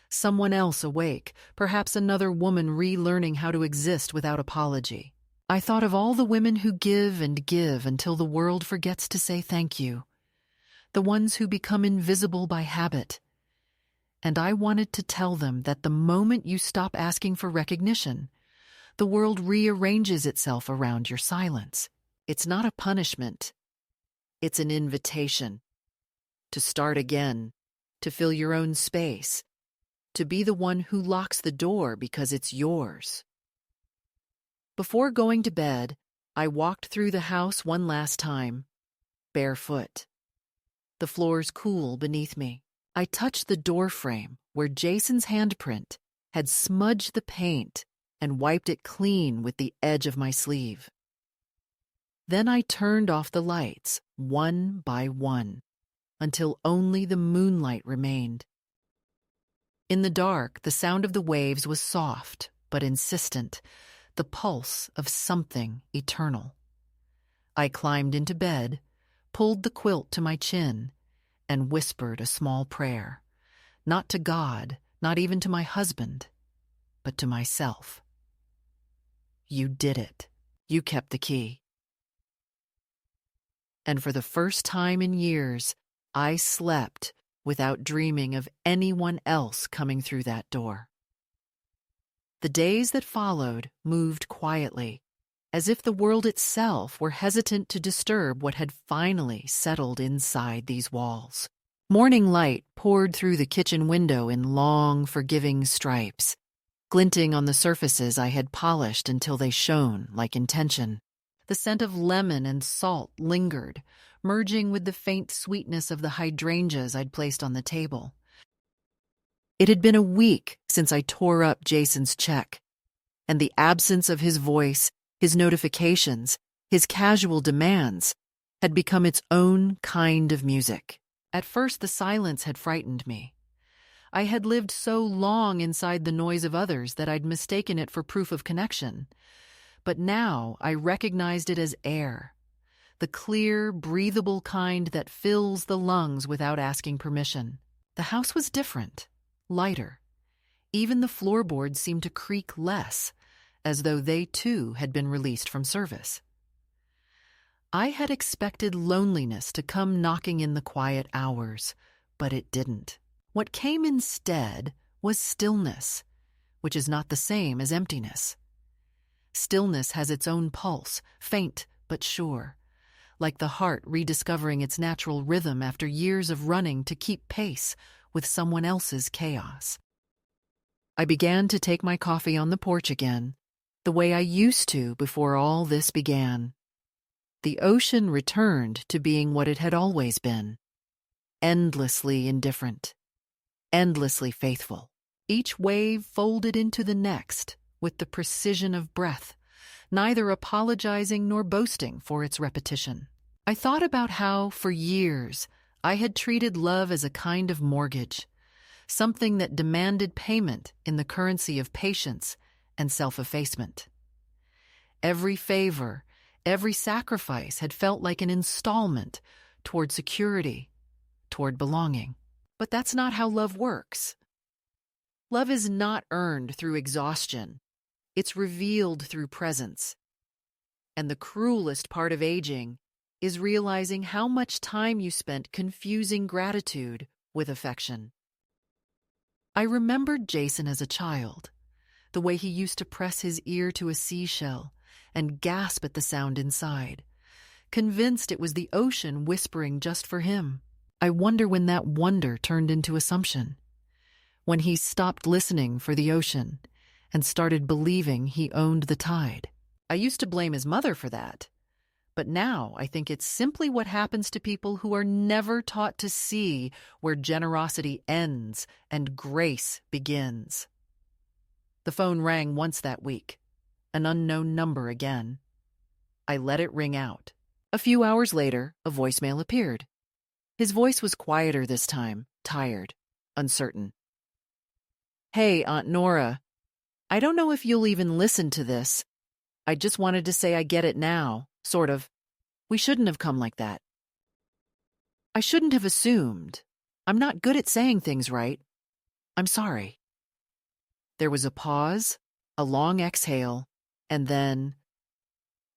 [SPEAKER 1] Someone else awake, perhaps another woman relearning how to exist without apology. I thought of all the women who give and give until the world forgets to say thank you, the ones who become invisible by habit. And I wanted to tell them that the moment you stop asking for recognition, the world rearranges itself around your silence. It's not a punishment. It's an invitation to start again, to fill your own space, to be the one who locks the door because it's yours. Before going to bed, I walked through the house one last time, barefoot. The floor's cool beneath me. I touched the door frame where Jason's handprint had smudged the paint and wiped it clean with the edge of my sleeve. Then I turned off the lights, one by one, until only the moonlight remained. In the dark, the sound of the waves was soft but insistent, the pulse of something eternal. I climbed into bed, pulled the quilt to my chin, and whispered a small prayer, not to God, not even to my husband, but to myself. You did it. You kept the key. And for the first time in years, I slept without dreaming of anyone else coming through that door. The days that followed moved quietly, as if the world itself were hesitant to disturb what had finally settled inside these walls. Morning light poured through the kitchen window in long, forgiving stripes, glinting on the surfaces I had polished until they shone like intention. The scent of lemon and salt lingered, merging with the faint sweetness of the hydrangeas I'd placed on the table. It had been a week since I tore up Jason's check, and the absence of his voice, his notifications, his casual demands, had become its own kind of music. At first, the silence had frightened me. I had lived so long inside the noise of others that I'd mistaken it for proof of connection. But now I recognized it as air, the clear, breathable kind that fills the lungs without asking permission. The house was different, lighter. Even the floorboards seemed to creak less, as though they too had been released from service. I had expected loneliness to come knocking in the quiet hours, but it didn't. What came instead was stillness, which is not the same as emptiness. Stillness has its own pulse, faint but sure, like the heart rediscovering its natural rhythm after years of running to keep pace with someone else's chaos. I began to take my coffee on the porch again, the way I used to before all this began. The ocean returned to being what it had always been, endlessly indifferent, endlessly faithful. Each wave folded into the next with the precision of breath, neither apologizing nor boasting for its repetition. I thought about how, for years, I had treated love as a kind of mortgage, something that demanded payment in the currency of patience and self-effacement. Every favor, every sacrifice had felt like an installment toward security, toward belonging. But that's not how love works. Love is not earned through exhaustion. It's revealed through presence. And the cruelest part of aging is realizing how much time you spent confusing gratitude with affection. I remembered Jason as a child, the way he used to press his ear to a seashell and gasp at the sound inside, convinced it was the ocean whispering just for him. I wonder when that wonder turned into assumption, when he stopped listening for the ocean and started believing he owned the tide. I used to blame his mother for that, but now I think it's simply what happens to people who are never taught to see where generosity ends and grace begins. The phone rang once that week, an unknown number again. I let it ring out. A few hours later, a voicemail appeared. His voice was quieter this time, tired, uncertain. "Hey, Aunt Nora. I don't know if you'll even listen to this. I just wanted to say I get it now, sort of. We shouldn't have come like that. I shouldn't have assumed. I'm not good at saying things right. I'm sorry." There was a pause, a long exhale, and then,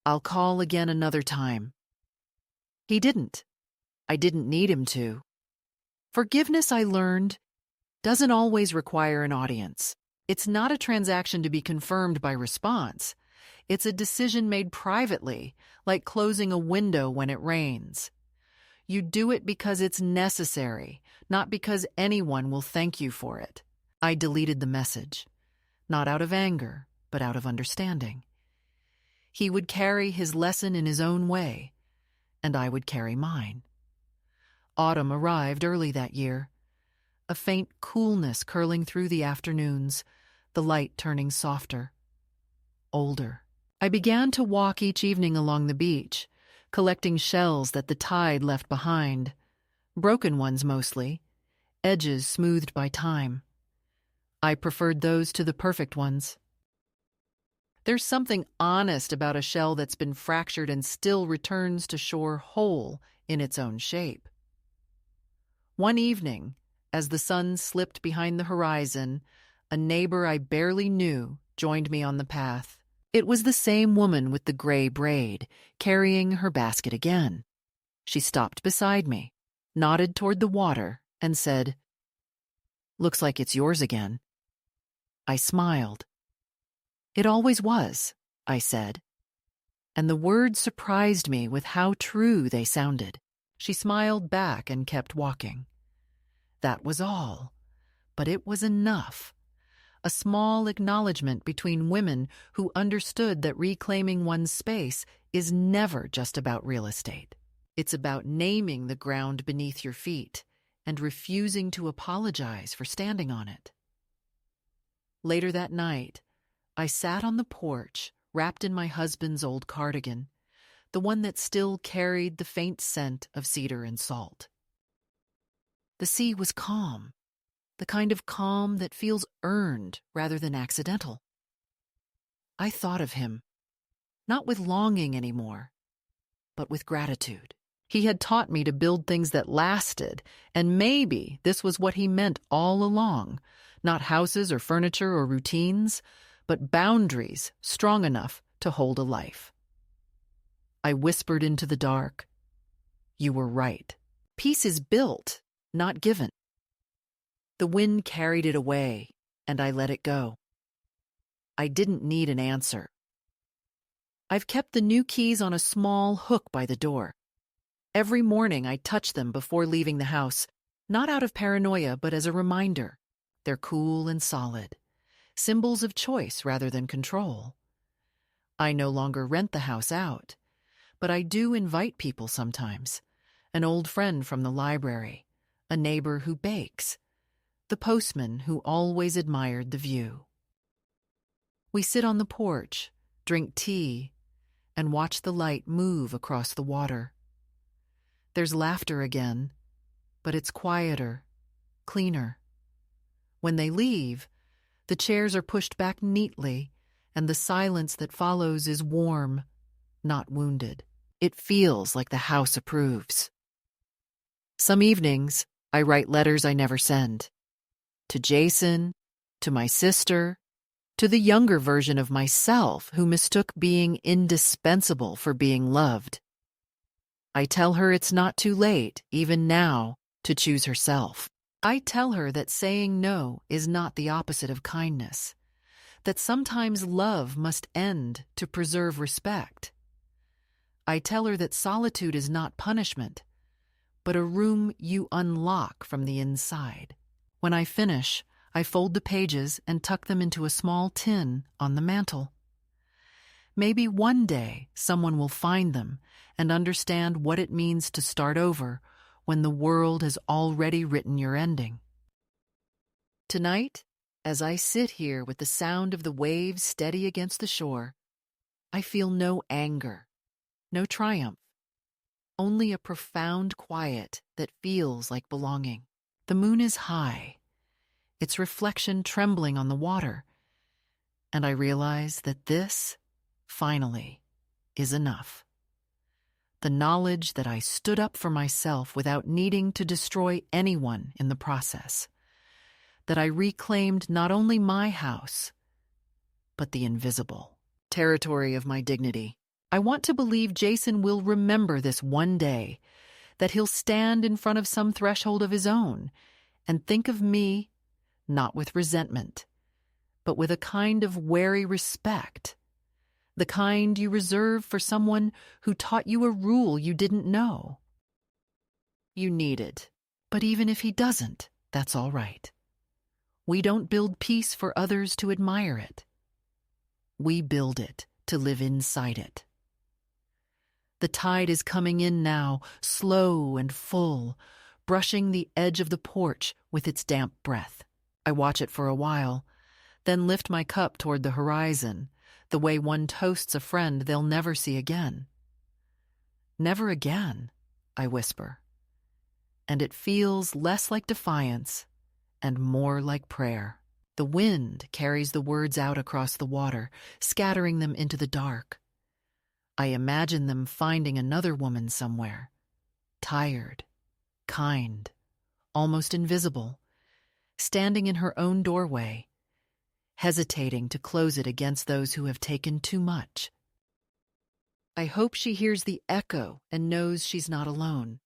[SPEAKER 1] "I'll call again another time." He didn't. I didn't need him to. Forgiveness, I learned, doesn't always require an audience. It's not a transaction to be confirmed by response. It's a decision made privately, like closing a window when it rains. You do it because it's necessary, not because anyone will thank you for it. I deleted the message, not out of anger, but out of understanding. He would carry his lesson in his own way, and I would carry mine. Autumn arrived early that year, a faint coolness curling through the afternoons, the light turning softer, older. I began to walk each evening along the beach, collecting shells that the tide left behind, broken ones mostly, edges smoothed by time. I preferred those to the perfect ones. There's something honest about a shell that's been fractured and still returns to shore whole in its own shape. One evening, as the sun slipped behind the horizon, a neighbor I barely knew joined me on the path. It was the same woman with the gray braid, carrying her basket again. She stopped beside me, nodded toward the water, and said, "Looks like it's yours again." I smiled. "It always was," I said, and the words surprised me with how true they sounded. She smiled back and kept walking. That was all, but it was enough. A small acknowledgement between women who understood that reclaiming one's space is never just about real estate. It's about naming the ground beneath your feet and refusing to apologize for standing on it. Later that night, I sat on the porch, wrapped in my husband's old cardigan, the one that still carried the faint scent of cedar and salt. The sea was calm, the kind of calm that feels earned rather than accidental. I thought of him, not with longing anymore, but with gratitude. He had taught me to build things that lasted, and maybe this was what he meant all along, not houses or furniture or routines, but boundaries strong enough to hold a life. I whispered into the dark, "You were right. Peace is built, not given." The wind carried it away, and I let it go. I didn't need an answer. I've kept the new keys on a small hook by the door. Every morning I touch them before leaving the house, not out of paranoia, but as a reminder. They're cool and solid, symbols of choice rather than control. I no longer rent the house out, but I do invite people sometimes. An old friend from the library, a neighbor who bakes, the postman who always admired the view. We sit on the porch, drink tea, and watch the light move across the water. There's laughter again, but it's quieter, cleaner. When they leave, the chairs are pushed back neatly, and the silence that follows is warm, not wounded. It feels like the house approves. Some evenings, I write letters I never send. To Jason, to my sister, to the younger version of myself who mistook being indispensable for being loved. I tell her it's not too late, even now, to choose herself. I tell her that saying no is not the opposite of kindness, that sometimes love must end to preserve respect. I tell her that solitude is not punishment, but a room you unlock from the inside. When I finish, I fold the pages and tuck them into a small tin on the mantel. Maybe one day someone will find them and understand what it means to start over when the world has already written your ending. Tonight, as I sit here with the sound of the waves steady against the shore, I feel no anger, no triumph, only a profound quiet that feels like belonging. The moon is high, its reflection trembling on the water, and I realize that this, finally, is enough. The knowledge that I stood up for myself without needing to destroy anyone in the process. That I reclaimed not only my house, but the invisible territory of my dignity. I want to believe Jason will remember this one day, that he'll stand in front of some threshold of his own and think of me, not with resentment, but with a kind of wary respect, the kind you reserve for someone who taught you a rule you didn't know. You need it, but even if he doesn't, that's all right. We don't build peace for others to admire it. We build it to live inside it. The tide is coming in now, slow and full, brushing the edge of the porch with its damp breath. I watch it for a while, then lift my cup toward the horizon, the way one toasts a friend they'll never see again. Never again, I whisper. And it feels less like defiance and more like prayer. The wind carries the words out across the water, scattering them into the dark. I imagine them finding another woman somewhere, tired, kind, almost invisible, standing in her own doorway, hesitating to close it against those who have taken too much. I hope she hears the echo and knows she's not alone.